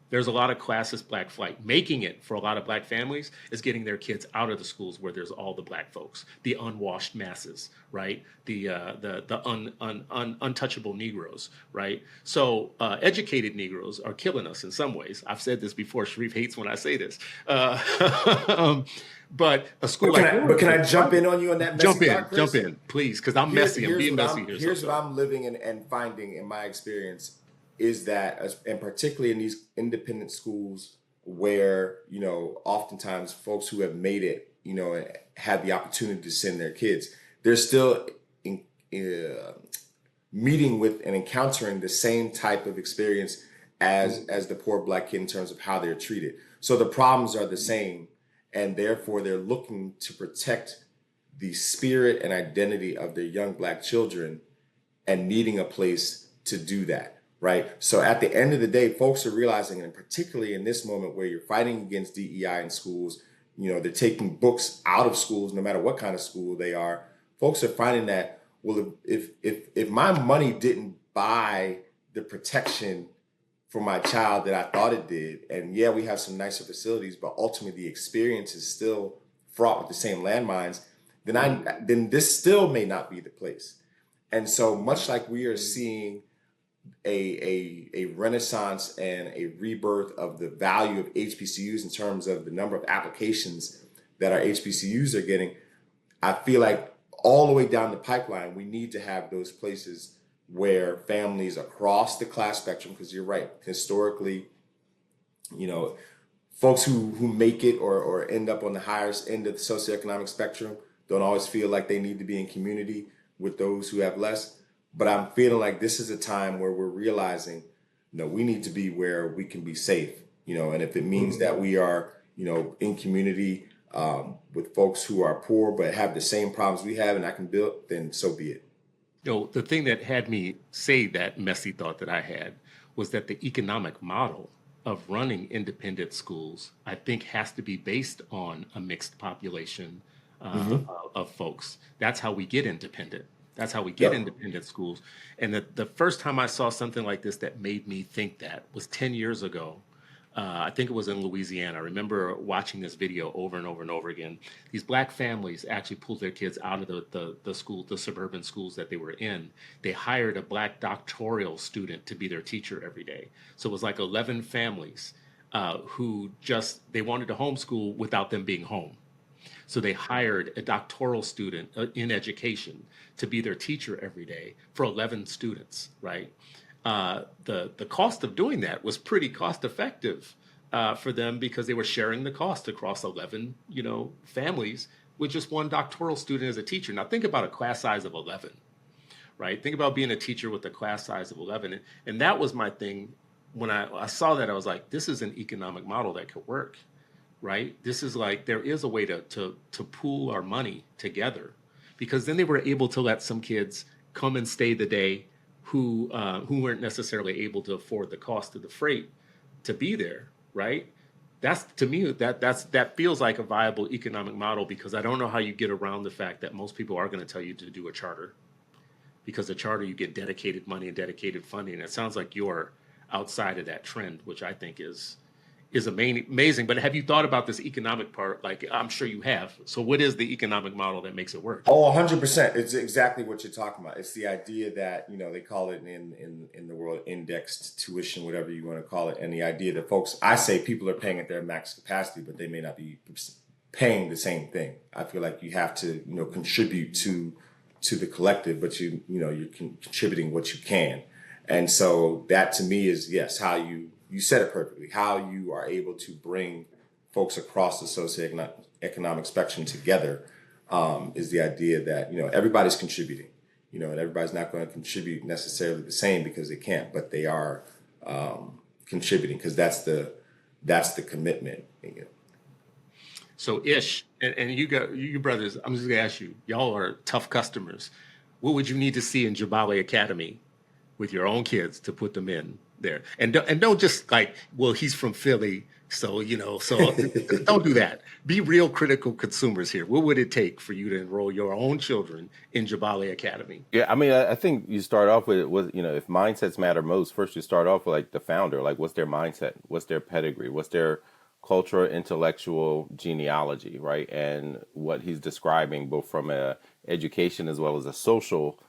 There's a lot of classist Black flight. Making it for a lot of Black families is getting their kids out of the schools where there's all the Black folks, the unwashed masses, right? The untouchable Negroes, right? So educated Negroes are killing us in some ways. I've said this before. Sharif hates when I say this. But a school can I jump in on you on that messy part, Chris? Jump in, please, because I'm messy. I'm being messy here. Here's what I'm living and finding in my experience is that, and particularly in these independent schools where, oftentimes folks who have made it, had the opportunity to send their kids, they're still meeting with and encountering the same type of experience as the poor black kid in terms of how they're treated. So the problems are the same, and therefore they're looking to protect the spirit and identity of their young black children and needing a place to do that, right? So at the end of the day, folks are realizing, and particularly in this moment where you're fighting against DEI in schools, they're taking books out of schools, no matter what kind of school they are. Folks are finding that, well, if my money didn't buy the protection for my child that I thought it did, and yeah, we have some nicer facilities, but ultimately the experience is still fraught with the same landmines, then this still may not be the place. And so much like we are seeing a renaissance and a rebirth of the value of HBCUs in terms of the number of applications that our HBCUs are getting, I feel like all the way down the pipeline, we need to have those places where families across the class spectrum, because you're right, historically, folks who make it or end up on the higher end of the socioeconomic spectrum don't always feel like they need to be in community with those who have less. But I'm feeling like this is a time where we're realizing, we need to be where we can be safe, and if it means that we are, in community with folks who are poor but have the same problems we have and I can build, then so be it. The thing that had me say that messy thought that I had was that the economic model of running independent schools, I think, has to be based on a mixed population of folks. That's how we get independent. That's how we get independent schools. And the first time I saw something like this that made me think that was 10 years ago. I think it was in Louisiana. I remember watching this video over and over and over again. These black families actually pulled their kids out of the suburban schools that they were in. They hired a black doctoral student to be their teacher every day. So it was like 11 families who they wanted to homeschool without them being home. So they hired a doctoral student in education to be their teacher every day for 11 students, right? The cost of doing that was pretty cost effective for them because they were sharing the cost across 11, families with just one doctoral student as a teacher. Now think about a class size of 11, right? Think about being a teacher with a class size of 11. And that was my thing. When I saw that, I was like, this is an economic model that could work, right? This is like, there is a way to pool our money together, because then they were able to let some kids come and stay the day who weren't necessarily able to afford the cost of the freight to be there, right? That's, to me, that feels like a viable economic model, because I don't know how you get around the fact that most people are going to tell you to do a charter, because a charter, you get dedicated money and dedicated funding. And it sounds like you're outside of that trend, which I think is amazing. But have you thought about this economic part? Like, I'm sure you have. So what is the economic model that makes it work? Oh, 100%. It's exactly what you're talking about. It's the idea that, they call it in the world indexed tuition, whatever you want to call it. And the idea that folks, I say people are paying at their max capacity, but they may not be paying the same thing. I feel like you have to, contribute to the collective, but you're contributing what you can. And so that to me is, yes, how you said it perfectly, how you are able to bring folks across the socioeconomic spectrum together is the idea that, everybody's contributing, and everybody's not going to contribute necessarily the same because they can't, but they are contributing, because that's the commitment. So Ish, and you brothers, I'm just going to ask you, y'all are tough customers. What would you need to see in Jabali Academy with your own kids to put them in there? And don't just like, well, he's from Philly, so don't do that. Be real critical consumers here. What would it take for you to enroll your own children in Jabali Academy? Yeah, I mean, I think you start off with if mindsets matter most, first you start off with like the founder, like what's their mindset, what's their pedigree, what's their cultural, intellectual genealogy, right? And what he's describing, both from a education as well as a social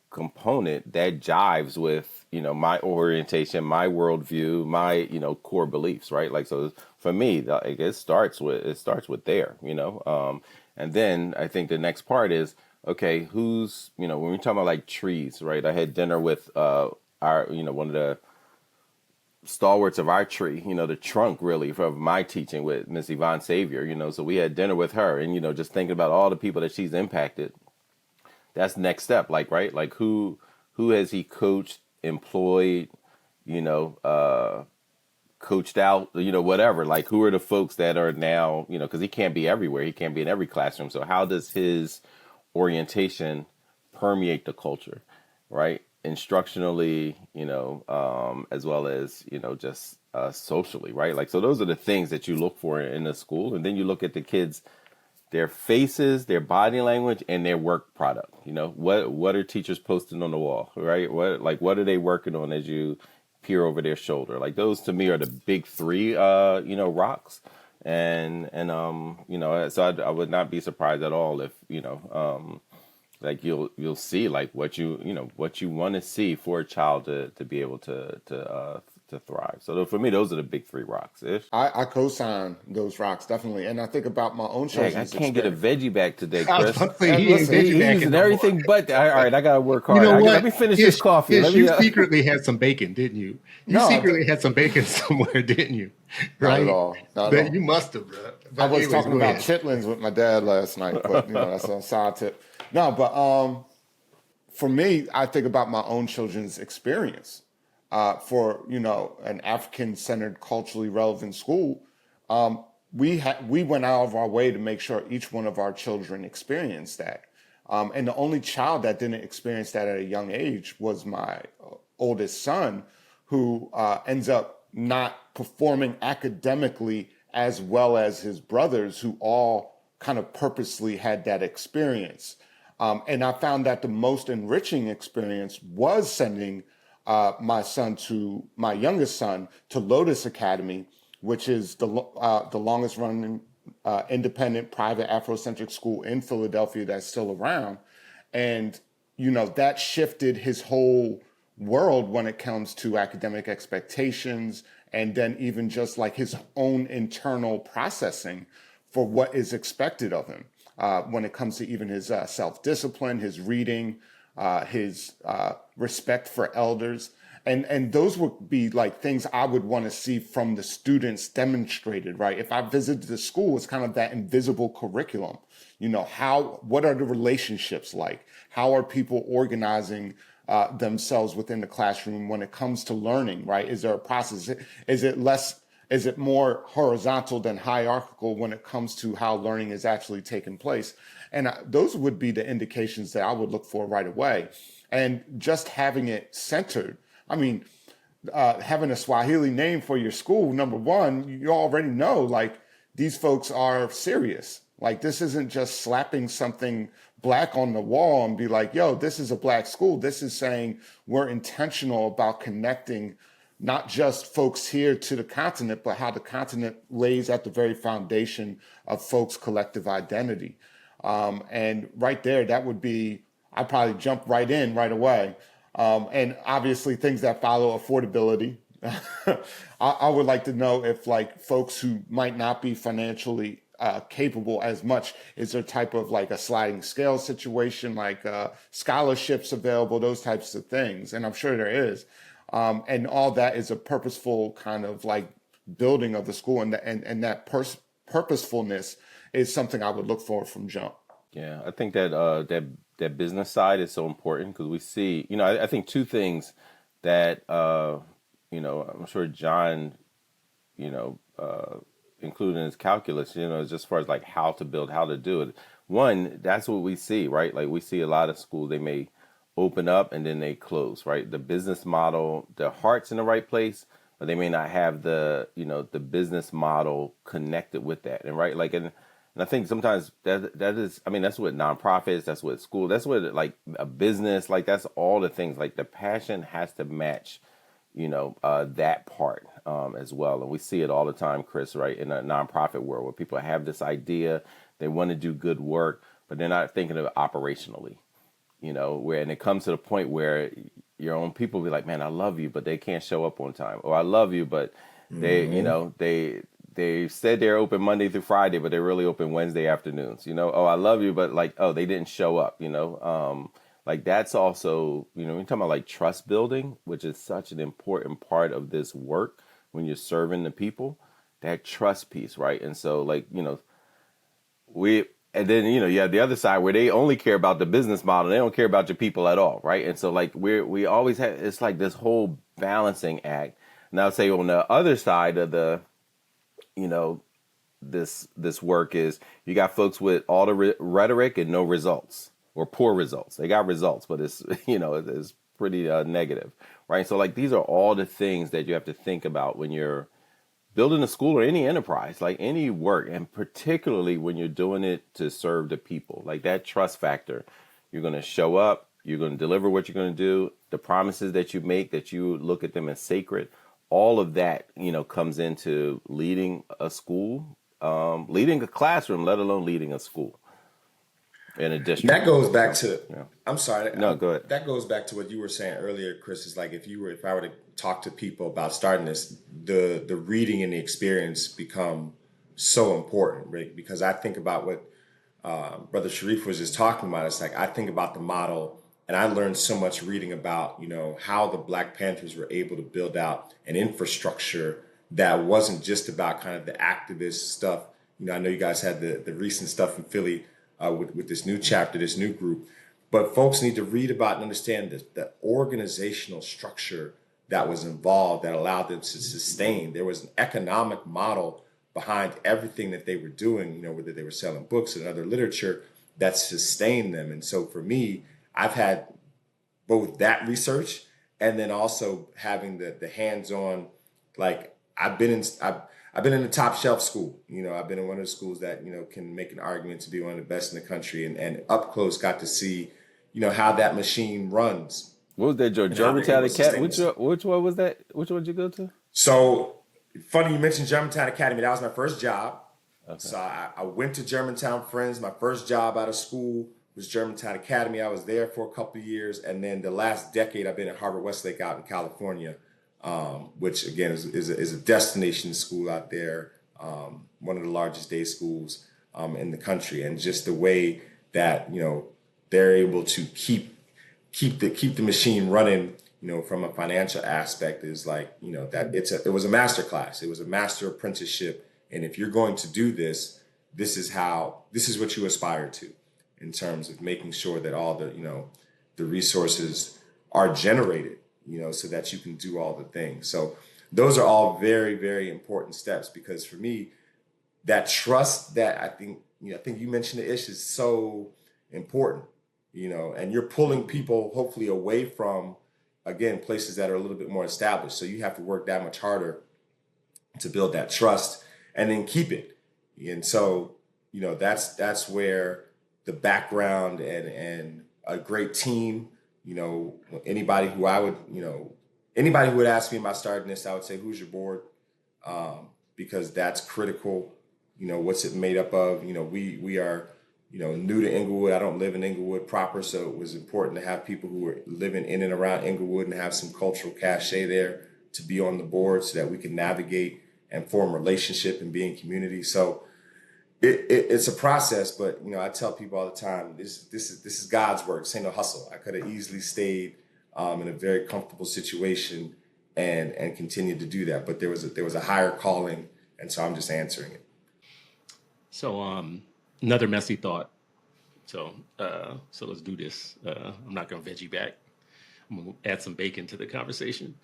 component that jives with, my orientation, my worldview, my, core beliefs, right? Like, so for me, it starts with there, and then I think the next part is, okay, who's, when we're talking about like trees, right? I had dinner with, our, one of the stalwarts of our tree, the trunk really from my teaching with Miss Yvonne Savior, so we had dinner with her and, just thinking about all the people that she's impacted. That's the next step, like, right? Like who has he coached, employed, coached out, whatever. Like, who are the folks that are now, because he can't be everywhere. He can't be in every classroom. So how does his orientation permeate the culture, right? Instructionally, as well as, just socially, right? Like, so those are the things that you look for in the school. And then you look at the kids, their faces, their body language, and their work product. What are teachers posting on the wall, right? What are they working on as you peer over their shoulder? Like, those to me are the big three, rocks. So I would not be surprised at all if, like you'll see like what you want to see for a child to be able to thrive. So for me, those are the big three rocks. I co-sign those rocks, definitely. And I think about my own Heck, I children's can't get a experience. veggie back today, I was Chris. about to say, And he ain't listen, veggie He's backing using no more. everything but all right, I gotta work You hard. know what? Let me finish this coffee. Ish, Let me, you secretly had some bacon, didn't you? You No, secretly had some bacon somewhere, didn't you? not Right? at all. Not at That all. you must have, bro. I But was anyways, talking go about ahead. chitlins with my dad last night, but that's a side tip. No, but for me, I think about my own children's experience. For an African-centered, culturally relevant school, we went out of our way to make sure each one of our children experienced that. And the only child that didn't experience that at a young age was my oldest son, who ends up not performing academically as well as his brothers, who all kind of purposely had that experience. And I found that the most enriching experience was sending my youngest son to Lotus Academy, which is the longest running independent private Afrocentric school in Philadelphia that's still around. And, that shifted his whole world when it comes to academic expectations, and then even just like his own internal processing for what is expected of him when it comes to even his self-discipline, his reading, his respect for elders. And those would be like things I would want to see from the students demonstrated, right? If I visited the school, it's kind of that invisible curriculum. What are the relationships like? How are people organizing themselves within the classroom when it comes to learning, right? Is there a process? Is it more horizontal than hierarchical when it comes to how learning is actually taking place? And those would be the indications that I would look for right away. And just having it centered. I mean, having a Swahili name for your school, number one, you already know, like, these folks are serious. Like, this isn't just slapping something black on the wall and be like, yo, this is a black school. This is saying we're intentional about connecting not just folks here to the continent, but how the continent lays at the very foundation of folks' collective identity. And right there, that would be, I'd probably jump right in right away. And obviously things that follow affordability. I would like to know if, like, folks who might not be financially capable as much, is there type of like a sliding scale situation, like scholarships available, those types of things. And I'm sure there is. And all that is a purposeful kind of like building of the school. And that purposefulness is something I would look for from jump. Yeah, I think that business side is so important because we see, I think two things that, I'm sure John, included in his calculus, just as far as like how to build, how to do it. One, that's what we see, right? Like, we see a lot of schools, they may open up and then they close, right? The business model, their heart's in the right place, but they may not have the business model connected with that. And right, like, and I think sometimes that is, that's what nonprofits, that's what school, that's what like a business, like that's all the things, like the passion has to match, that part as well. And we see it all the time, Chris, right? In a nonprofit world where people have this idea, they want to do good work, but they're not thinking of it operationally, and it comes to the point where your own people be like, man, I love you, but they can't show up on time. Or I love you, but they said they're open Monday through Friday, but they're really open Wednesday afternoons. Oh, I love you, but like, oh, they didn't show up. Like that's also, we're talking about like trust building, which is such an important part of this work when you're serving the people. That trust piece, right? And so, like, and then you have the other side where they only care about the business model. They don't care about your people at all, right? And so, like, we always have, it's like this whole balancing act. And I would say on the other side of the, this work is you got folks with all the rhetoric and no results or poor results. They got results, but it's it's pretty negative, right? So like these are all the things that you have to think about when you're building a school or any enterprise, like any work, and particularly when you're doing it to serve the people, like that trust factor. You're going to show up, you're going to deliver what you're going to do, the promises that you make, that you look at them as sacred. All of that, comes into leading a school, leading a classroom, let alone leading a school in a district. That goes back to, I'm sorry. No, go ahead. That goes back to what you were saying earlier, Chris, is like if I were to talk to people about starting this, the reading and the experience become so important, right? Because I think about what Brother Sharif was just talking about. It's like, I think about the model, and I learned so much reading about, how the Black Panthers were able to build out an infrastructure that wasn't just about kind of the activist stuff. I know you guys had the recent stuff in Philly with this new chapter, this new group, but folks need to read about and understand the organizational structure that was involved that allowed them to sustain. There was an economic model behind everything that they were doing, whether they were selling books and other literature that sustained them. And so for me, I've had both that research and then also having the hands-on, like I've been in the top shelf school. I've been in one of the schools that, can make an argument to be one of the best in the country, and up close got to see, how that machine runs. What was that, Joe? Germantown Academy? Which one was that? Which one did you go to? So funny you mentioned Germantown Academy. That was my first job. Okay. So I went to Germantown Friends. My first job out of school was Germantown Academy. I was there for a couple of years. And then the last decade, I've been at Harvard-Westlake out in California, which, again, is a destination school out there, one of the largest day schools in the country. And just the way that, they're able to keep the machine running, from a financial aspect is like, that it was a master class. It was a master apprenticeship. And if you're going to do this, this is what you aspire to in terms of making sure that all the resources are generated, so that you can do all the things. So those are all very, very important steps, because for me, that trust that I think you mentioned the issue is so important, and you're pulling people hopefully away from, again, places that are a little bit more established. So you have to work that much harder to build that trust and then keep it. And so, that's where the background and a great team, anybody who would ask me about starting this, I would say, who's your board? Because that's critical. What's it made up of? We are, new to Inglewood. I don't live in Inglewood proper, so it was important to have people who were living in and around Inglewood and have some cultural cachet there to be on the board so that we can navigate and form relationship and be in community. So it's a process, but I tell people all the time, this is God's work. This ain't no hustle. I could have easily stayed in a very comfortable situation and continued to do that, but there was a higher calling, and so I'm just answering it. So another messy thought. So let's do this. I'm not going to veggie back. I'm going to add some bacon to the conversation.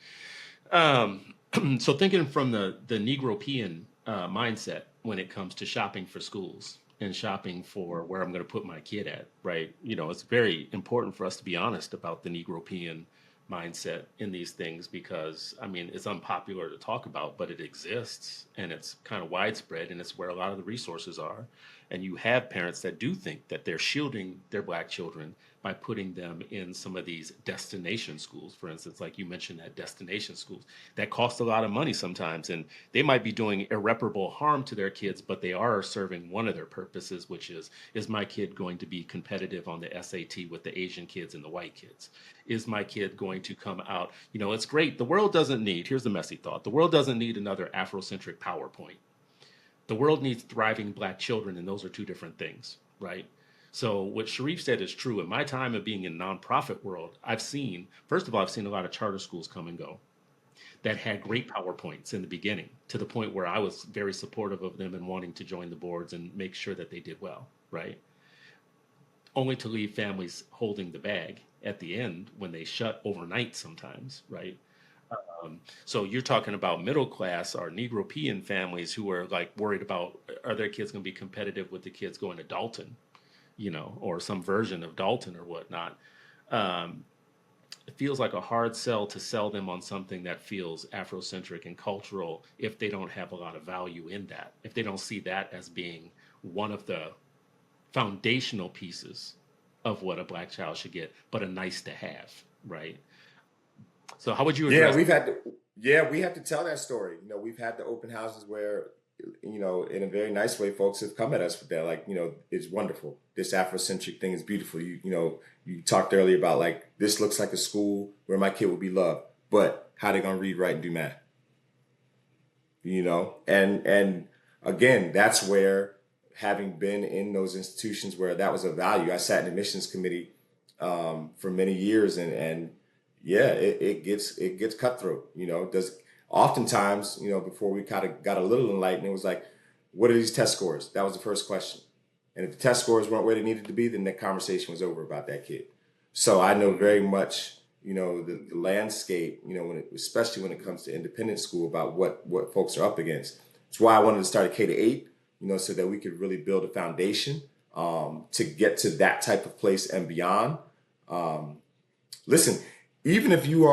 So thinking from the Negropean mindset when it comes to shopping for schools and shopping for where I'm going to put my kid at, right? It's very important for us to be honest about the Negropean mindset in these things, because it's unpopular to talk about, but it exists and it's kind of widespread, and it's where a lot of the resources are. And you have parents that do think that they're shielding their Black children by putting them in some of these destination schools, for instance, like you mentioned, that destination schools that cost a lot of money sometimes, and they might be doing irreparable harm to their kids, but they are serving one of their purposes, which is my kid going to be competitive on the SAT with the Asian kids and the white kids? Is my kid going to come out? It's great. The world doesn't need, here's the messy thought, the world doesn't need another Afrocentric PowerPoint. The world needs thriving Black children, and those are two different things, right? So what Sharif said is true. In my time of being in nonprofit world, first of all, I've seen a lot of charter schools come and go that had great PowerPoints in the beginning, to the point where I was very supportive of them and wanting to join the boards and make sure that they did well, right? Only to leave families holding the bag at the end when they shut overnight sometimes, right? So you're talking about middle class or Negropean families who are like worried about, are their kids going to be competitive with the kids going to Dalton, or some version of Dalton or whatnot. Um, it feels like a hard sell to sell them on something that feels Afrocentric and cultural if they don't have a lot of value in that, if they don't see that as being one of the foundational pieces of what a Black child should get, but a nice to have, right? So how would you Yeah, address? we have to tell that story. We've had the open houses where, in a very nice way, folks have come at us with that. Like, it's wonderful. This Afrocentric thing is beautiful. You talked earlier about like, this looks like a school where my kid will be loved, but how they gonna read, write, and do math? And again, that's where, having been in those institutions where that was a value, I sat in the admissions committee for many years, and yeah, it gets cutthroat. Does oftentimes, before we kind of got a little enlightened, it was like, what are these test scores? That was the first question. And if the test scores weren't where they needed to be, then the conversation was over about that kid. So I know very much, the landscape, especially when it comes to independent school, about what folks are up against. It's why I wanted to start a K-8, so that we could really build a foundation to get to that type of place and beyond. Listen, even if you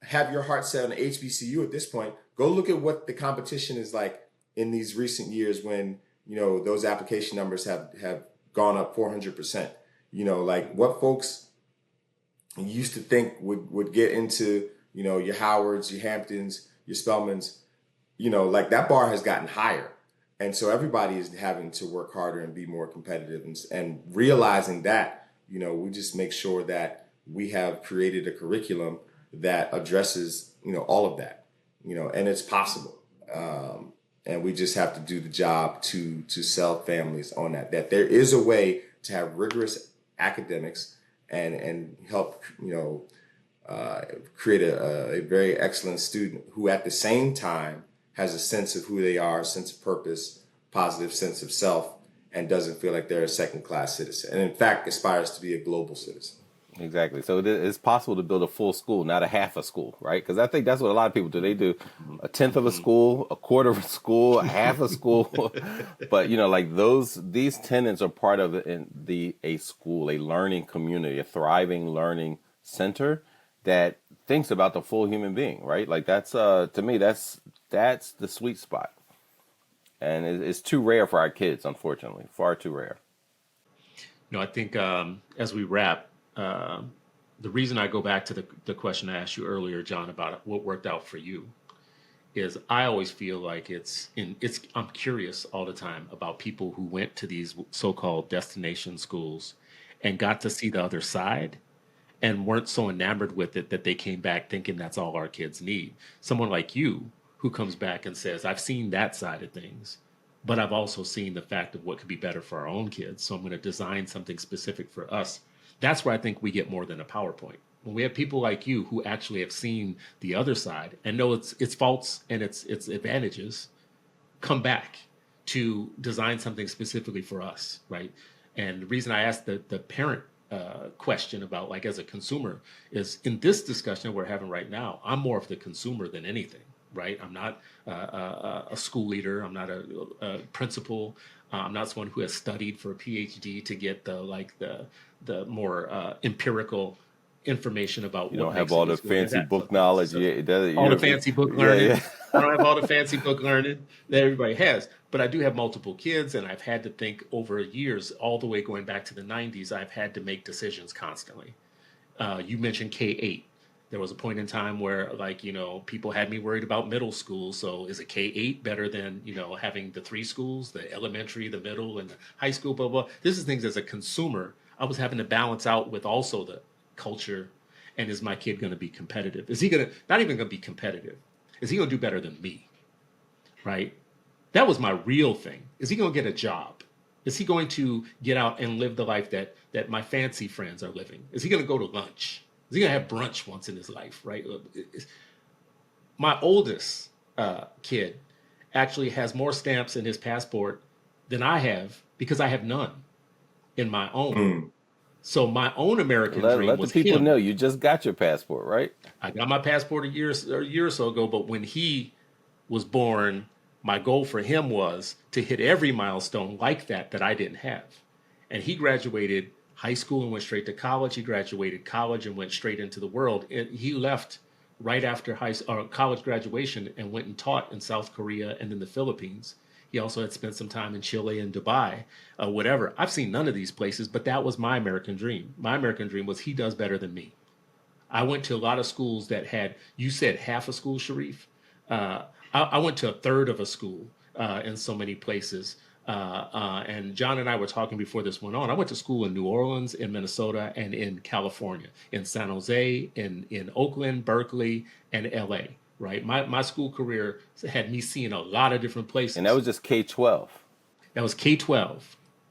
have your heart set on HBCU at this point, go look at what the competition is like in these recent years when, those application numbers have gone up 400%. Like what folks used to think would get into, your Howards, your Hamptons, your Spelmans, like that bar has gotten higher. And so everybody is having to work harder and be more competitive, and realizing that, we just make sure that we have created a curriculum that addresses, all of that, and it's possible. And we just have to do the job to sell families on that there is a way to have rigorous academics and help, create a very excellent student who at the same time has a sense of who they are, a sense of purpose, positive sense of self, and doesn't feel like they're a second-class citizen. And in fact, aspires to be a global citizen. Exactly. So it's possible to build a full school, not a half a school, right? Because I think that's what a lot of people do. They do a tenth of a school, a quarter of a school, a half a school. But like these tenets are part of a school, a learning community, a thriving learning center that thinks about the full human being, right? Like that's to me that's the sweet spot, and it's too rare for our kids, unfortunately, far too rare. I think as we wrap, the reason I go back to the question I asked you earlier, John, about what worked out for you, is I always feel like I'm curious all the time about people who went to these so-called destination schools and got to see the other side and weren't so enamored with it that they came back thinking that's all our kids need. Someone like you who comes back and says, I've seen that side of things, but I've also seen the fact of what could be better for our own kids. So I'm going to design something specific for us. That's where I think we get more than a PowerPoint. When we have people like you who actually have seen the other side and know its faults and its advantages, come back to design something specifically for us, right? And the reason I asked the parent question about, like, as a consumer, is in this discussion we're having right now, I'm more of the consumer than anything, right? I'm not a school leader. I'm not a principal. I'm not someone who has studied for a PhD to get the more empirical information about You what don't have makes all a the good school and fancy that. book knowledge. So, Yeah, all the fancy book learning. Yeah, I don't have all the fancy book learning that everybody has, but I do have multiple kids, and I've had to think over years, all the way going back to the 90s, I've had to make decisions constantly. You mentioned K-8. There was a point in time where, people had me worried about middle school. So is a K-8 better than, having the three schools, the elementary, the middle, and the high school, blah, blah. This is things as a consumer I was having to balance out with also the culture. And is my kid going to be competitive? Is he not even going to be competitive? Is he going to do better than me? Right? That was my real thing. Is he going to get a job? Is he going to get out and live the life that my fancy friends are living? Is he going to go to lunch? Is he going to have brunch once in his life? Right? My oldest kid actually has more stamps in his passport than I have, because I have none in my own. So my own American dream Let the was people him. know you just got your passport, right? I got my passport a year or so ago, but when he was born, my goal for him was to hit every milestone like that I didn't have. And he graduated high school and went straight to college. He graduated college and went straight into the world. And he left right after college graduation and went and taught in South Korea and in the Philippines. He also had spent some time in Chile and Dubai, whatever. I've seen none of these places, but that was my American dream. My American dream was he does better than me. I went to a lot of schools that had, you said half a school, Sharif. I went to a third of a school in so many places. And John and I were talking before this went on. I went to school in New Orleans, in Minnesota, and in California, in San Jose, in Oakland, Berkeley, and LA, right? My school career had me seeing a lot of different places. And that was just K-12. That was K-12.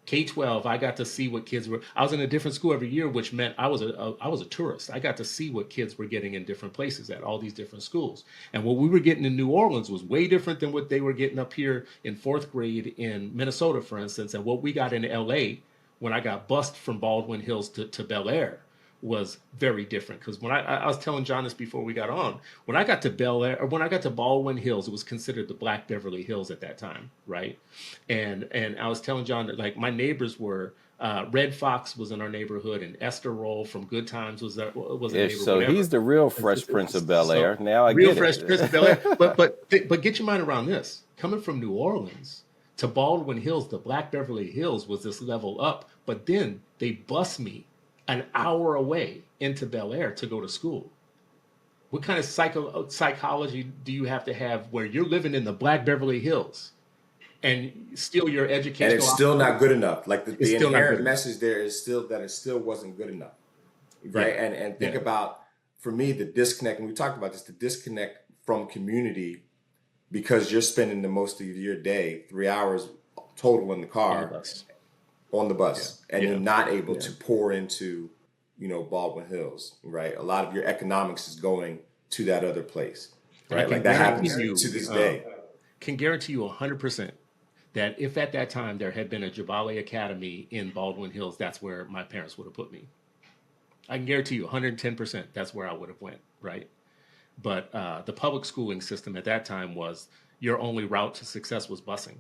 K-12, I got to see what kids were. I was in a different school every year, which meant I was a tourist. I got to see what kids were getting in different places at all these different schools. And what we were getting in New Orleans was way different than what they were getting up here in fourth grade in Minnesota, for instance. And what we got in LA when I got bused from Baldwin Hills to Bel Air was very different. Because when I was telling John this before we got on, when I got to Bel Air, or when I got to Baldwin Hills, it was considered the Black Beverly Hills at that time, right? And I was telling John that like my neighbors were Red Fox was in our neighborhood, and Esther Roll from Good Times was a neighbor. So whatever. he's the real Fresh Prince of Bel Air. Now I real get Fresh it. Prince of Bel Air. But get your mind around this. Coming from New Orleans to Baldwin Hills, the Black Beverly Hills was this level up. But then they bus me an hour away into Bel Air to go to school. What kind of psychology do you have to have where you're living in the Black Beverly Hills and still your education? And it's still not good enough. Like the still not inherent good message there is still that it still wasn't good enough, right? Yeah. And think Yeah. about, for me, the disconnect, and we talked about this, the disconnect from community, because you're spending the most of your day, 3 hours total in the car, on the bus, and you're not able to pour into, Baldwin Hills, right? A lot of your economics is going to that other place, right? Like that happens to this day. Can guarantee you 100% that if at that time there had been a Jabali Academy in Baldwin Hills, that's where my parents would have put me. I can guarantee you 110% that's where I would have went, right? But the public schooling system at that time was your only route to success was busing.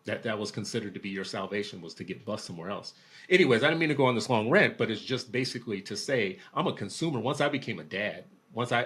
That was considered to be your salvation, was to get bused somewhere else. Anyways, I didn't mean to go on this long rant, but it's just basically to say I'm a consumer. Once I became a dad, once I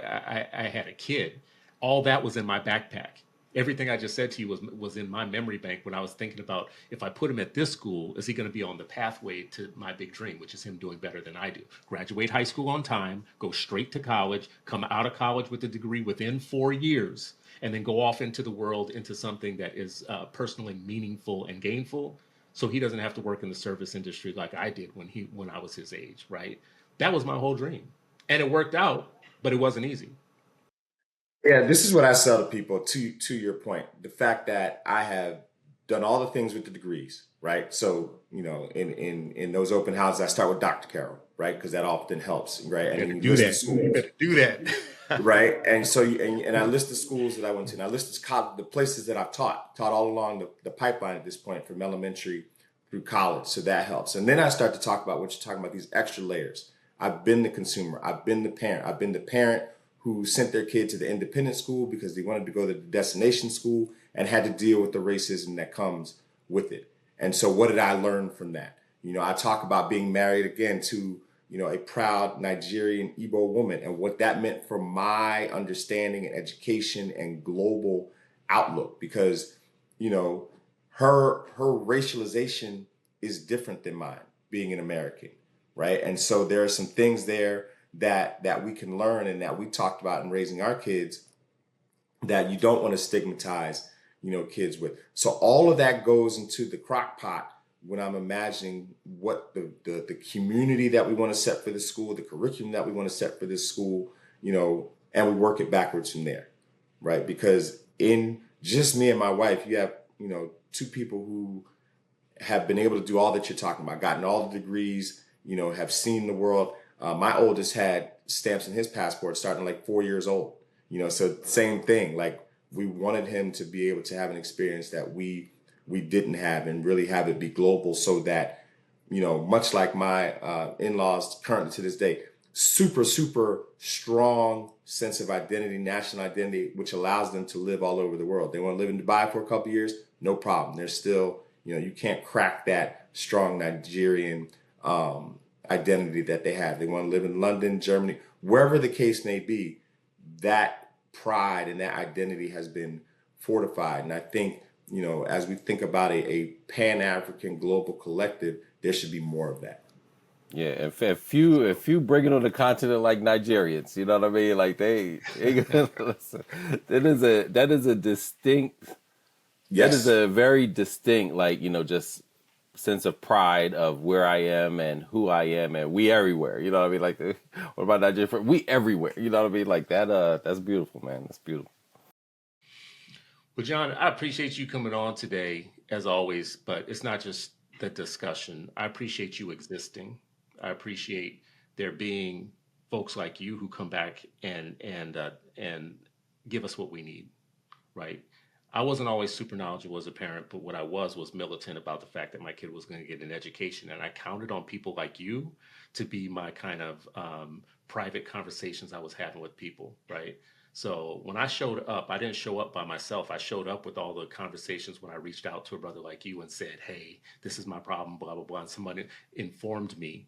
had a kid, all that was in my backpack. Everything I just said to you was in my memory bank when I was thinking about, if I put him at this school, is he going to be on the pathway to my big dream, which is him doing better than I do? Graduate high school on time, go straight to college, come out of college with a degree within 4 years, and then go off into the world into something that is personally meaningful and gainful, so he doesn't have to work in the service industry like I did when I was his age, right? That was my whole dream. And it worked out, but it wasn't easy. Yeah, this is what I sell to people, to your point. The fact that I have done all the things with the degrees, right? So, in those open houses, I start with Dr. Carroll, right? Because that often helps, right? And then you list the schools, Do that. right? And so, and I list the schools that I went to, and I list the places that I've taught all along the pipeline at this point, from elementary through college. So that helps. And then I start to talk about what you're talking about, these extra layers. I've been the consumer. I've been the parent. I've been the parent who sent their kid to the independent school because they wanted to go to the destination school and had to deal with the racism that comes with it. And so what did I learn from that? I talk about being married again to, a proud Nigerian Igbo woman, and what that meant for my understanding and education and global outlook, because, her racialization is different than mine, being an American, right? And so there are some things there that we can learn, and that we talked about in raising our kids, that you don't want to stigmatize, kids with. So all of that goes into the crock pot when I'm imagining what the community that we want to set for this school, the curriculum that we want to set for this school, and we work it backwards from there, right? Because in just me and my wife, you have, two people who have been able to do all that you're talking about, gotten all the degrees, have seen the world. My oldest had stamps in his passport starting like 4 years old, so same thing. Like, we wanted him to be able to have an experience that we didn't have, and really have it be global, so that, much like my in-laws currently to this day, super, super strong sense of identity, national identity, which allows them to live all over the world. They want to live in Dubai for a couple of years, no problem. They're still, you can't crack that strong Nigerian identity that they have. They want to live in London, Germany, wherever the case may be. That pride and that identity has been fortified. And I think, as we think about a Pan-African global collective, there should be more of that. Yeah, if you bring it on the continent like Nigerians, you know what I mean? Like listen, that is a distinct, Yes. that is a very distinct, just sense of pride of where I am and who I am, and we everywhere. You know what I mean? Like, what about Nigeria? We everywhere. You know what I mean? Like that. That's beautiful, man. That's beautiful. Well, Jon, I appreciate you coming on today, as always. But it's not just the discussion. I appreciate you existing. I appreciate there being folks like you who come back and give us what we need, right? I wasn't always super knowledgeable as a parent, but what I was militant about the fact that my kid was going to get an education. And I counted on people like you to be my kind of private conversations I was having with people, right? So when I showed up, I didn't show up by myself. I showed up with all the conversations when I reached out to a brother like you and said, hey, this is my problem, blah, blah, blah. And somebody informed me.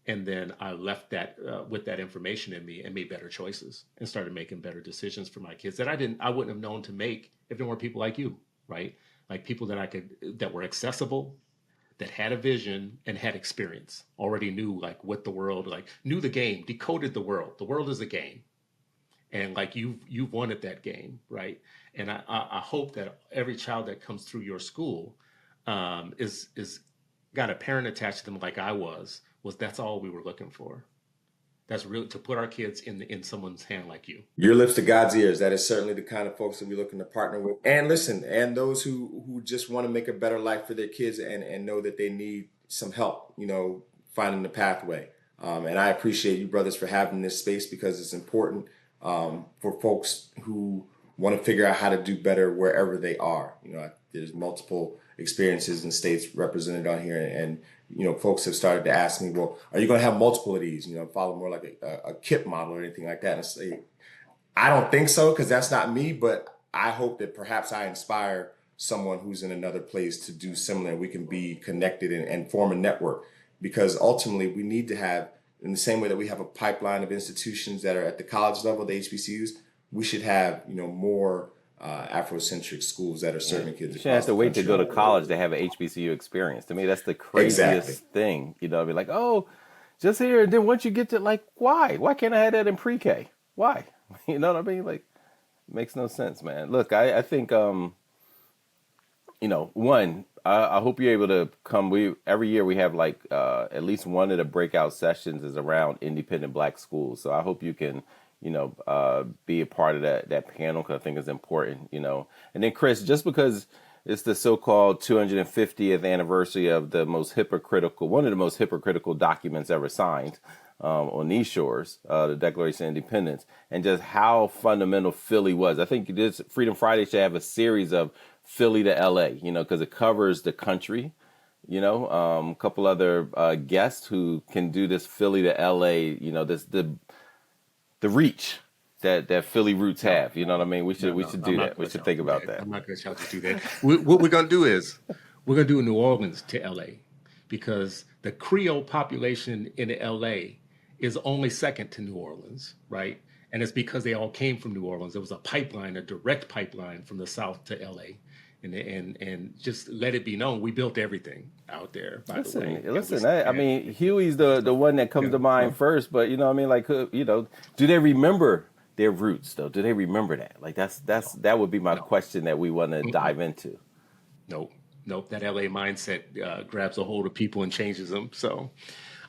And then I left that with that information in me and made better choices and started making better decisions for my kids that I wouldn't have known to make if there weren't people like you, right? Like people that were accessible, that had a vision and had experience, already knew like what the world, like knew the game, decoded the world. The world is a game. And like you've won at that game, right? And I hope that every child that comes through your school is got a parent attached to them like I was that's all we were looking for. That's really to put our kids in someone's hand like you. Your lips to God's ears. That is certainly the kind of folks that we're looking to partner with. And listen, and those who just want to make a better life for their kids and know that they need some help, finding the pathway. And I appreciate you brothers for having this space because it's important for folks who want to figure out how to do better wherever they are. There's multiple experiences and states represented on here, and folks have started to ask me, well, are you going to have multiple of these? Follow more like a KIP model or anything like that. And I say, I don't think so, because that's not me, but I hope that perhaps I inspire someone who's in another place to do similar. We can be connected and form a network, because ultimately we need to have, in the same way that we have a pipeline of institutions that are at the college level, the HBCUs, we should have, more Afrocentric schools that are serving kids. You shouldn't have to wait to go to college to have an HBCU experience. To me, that's the craziest thing. I'd be like, oh, just here. And then once you get to why? Why can't I have that in pre-K? Why? You know what I mean? Like, it makes no sense, man. Look, I think, one, I hope you're able to come. Every year we have at least one of the breakout sessions is around independent Black schools. So I hope you can, be a part of that panel, because I think it's important, And then Chris, just because it's the so-called 250th anniversary of one of the most hypocritical documents ever signed on these shores, the Declaration of Independence, and just how fundamental Philly was. I think this Freedom Friday should have a series of Philly to LA, because it covers the country. A couple other guests who can do this Philly to LA, the reach that Philly roots have. You know what I mean? We should do that. We should think about that. I'm not going to shout to do that. What we're going to do is we're going to do New Orleans to LA, because the Creole population in LA is only second to New Orleans, right? And it's because they all came from New Orleans. There was a direct pipeline from the south to LA. And just let it be known, we built everything out there. By the way, I mean, Huey's the one that comes to mind first. But do they remember their roots though? Do they remember that? Like that would be my question that we want to dive into. Nope. That LA mindset grabs a hold of people and changes them. So,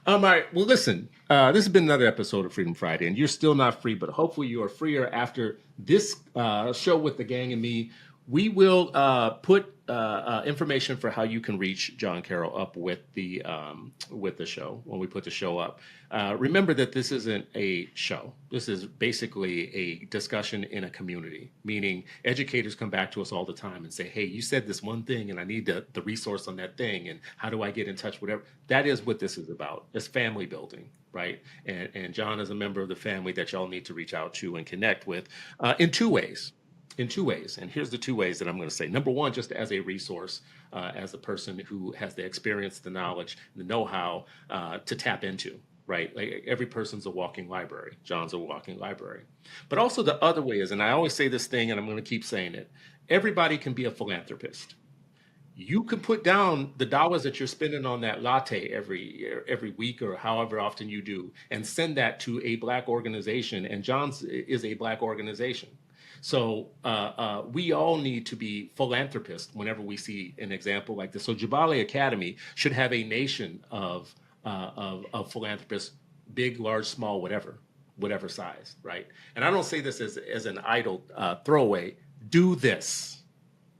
all right. Well, listen. This has been another episode of Freedom Friday, and you're still not free, but hopefully you are freer after this show with the gang and me. We will put information for how you can reach Jon Carroll up with the show when we put the show up. Remember that this isn't a show. This is basically a discussion in a community, meaning educators come back to us all the time and say, hey, you said this one thing and I need the resource on that thing. And how do I get in touch? Whatever. That is what this is about. It's family building, right? And Jon is a member of the family that y'all need to reach out to and connect with in two ways. And here's the two ways that I'm going to say. Number one, just as a resource, as a person who has the experience, the knowledge, the know-how to tap into, right? Like every person's a walking library. Jon's a walking library. But also the other way is, and I always say this thing, and I'm going to keep saying it, everybody can be a philanthropist. You can put down the dollars that you're spending on that latte every week or however often you do, and send that to a Black organization. And Jon's is a Black organization. So we all need to be philanthropists whenever we see an example like this. So Jabali Academy should have a nation of philanthropists, big, large, small, whatever size, right? And I don't say this as an idle throwaway. Do this.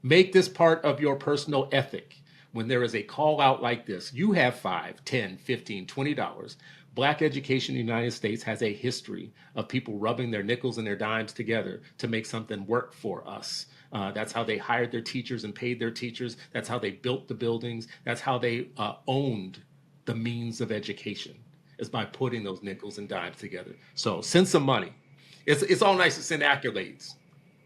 Make this part of your personal ethic. When there is a call out like this, you have $5, $10, $15, $20. Black education in the United States has a history of people rubbing their nickels and their dimes together to make something work for us. That's how they hired their teachers and paid their teachers. That's how they built the buildings. That's how they owned the means of education, is by putting those nickels and dimes together. So send some money. It's all nice to send accolades.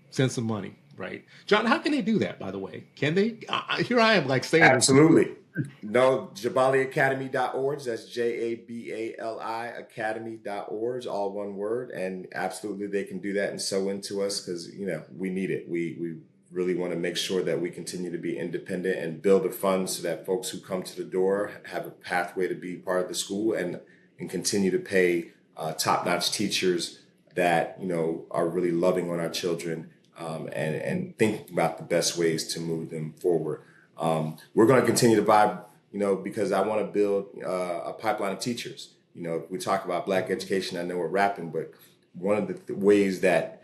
Send some money, right? Jon, how can they do that, by the way? Can they? Here I am like saying Absolutely. No, JabaliAcademy.org. That's JABALI Academy.org, all one word. And absolutely, they can do that and sow into us because, we need it. We really want to make sure that we continue to be independent and build a fund so that folks who come to the door have a pathway to be part of the school and continue to pay top-notch teachers that, are really loving on our children and think about the best ways to move them forward. We're going to continue to buy, because I want to build a pipeline of teachers. If we talk about Black education, I know we're wrapping, but one of the ways that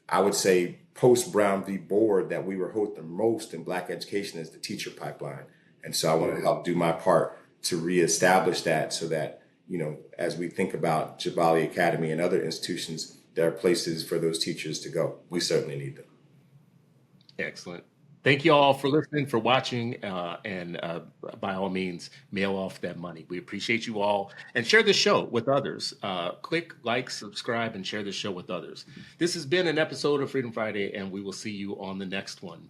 I would say post Brown v. Board that we were hurt the most in Black education is the teacher pipeline. And so I want to help do my part to reestablish that so that, as we think about Jabali Academy and other institutions, there are places for those teachers to go. We certainly need them. Excellent. Thank you all for listening, for watching, and by all means, mail off that money. We appreciate you all, and share this show with others. Click, like, subscribe, and share this show with others. This has been an episode of Freedom Friday, and we will see you on the next one.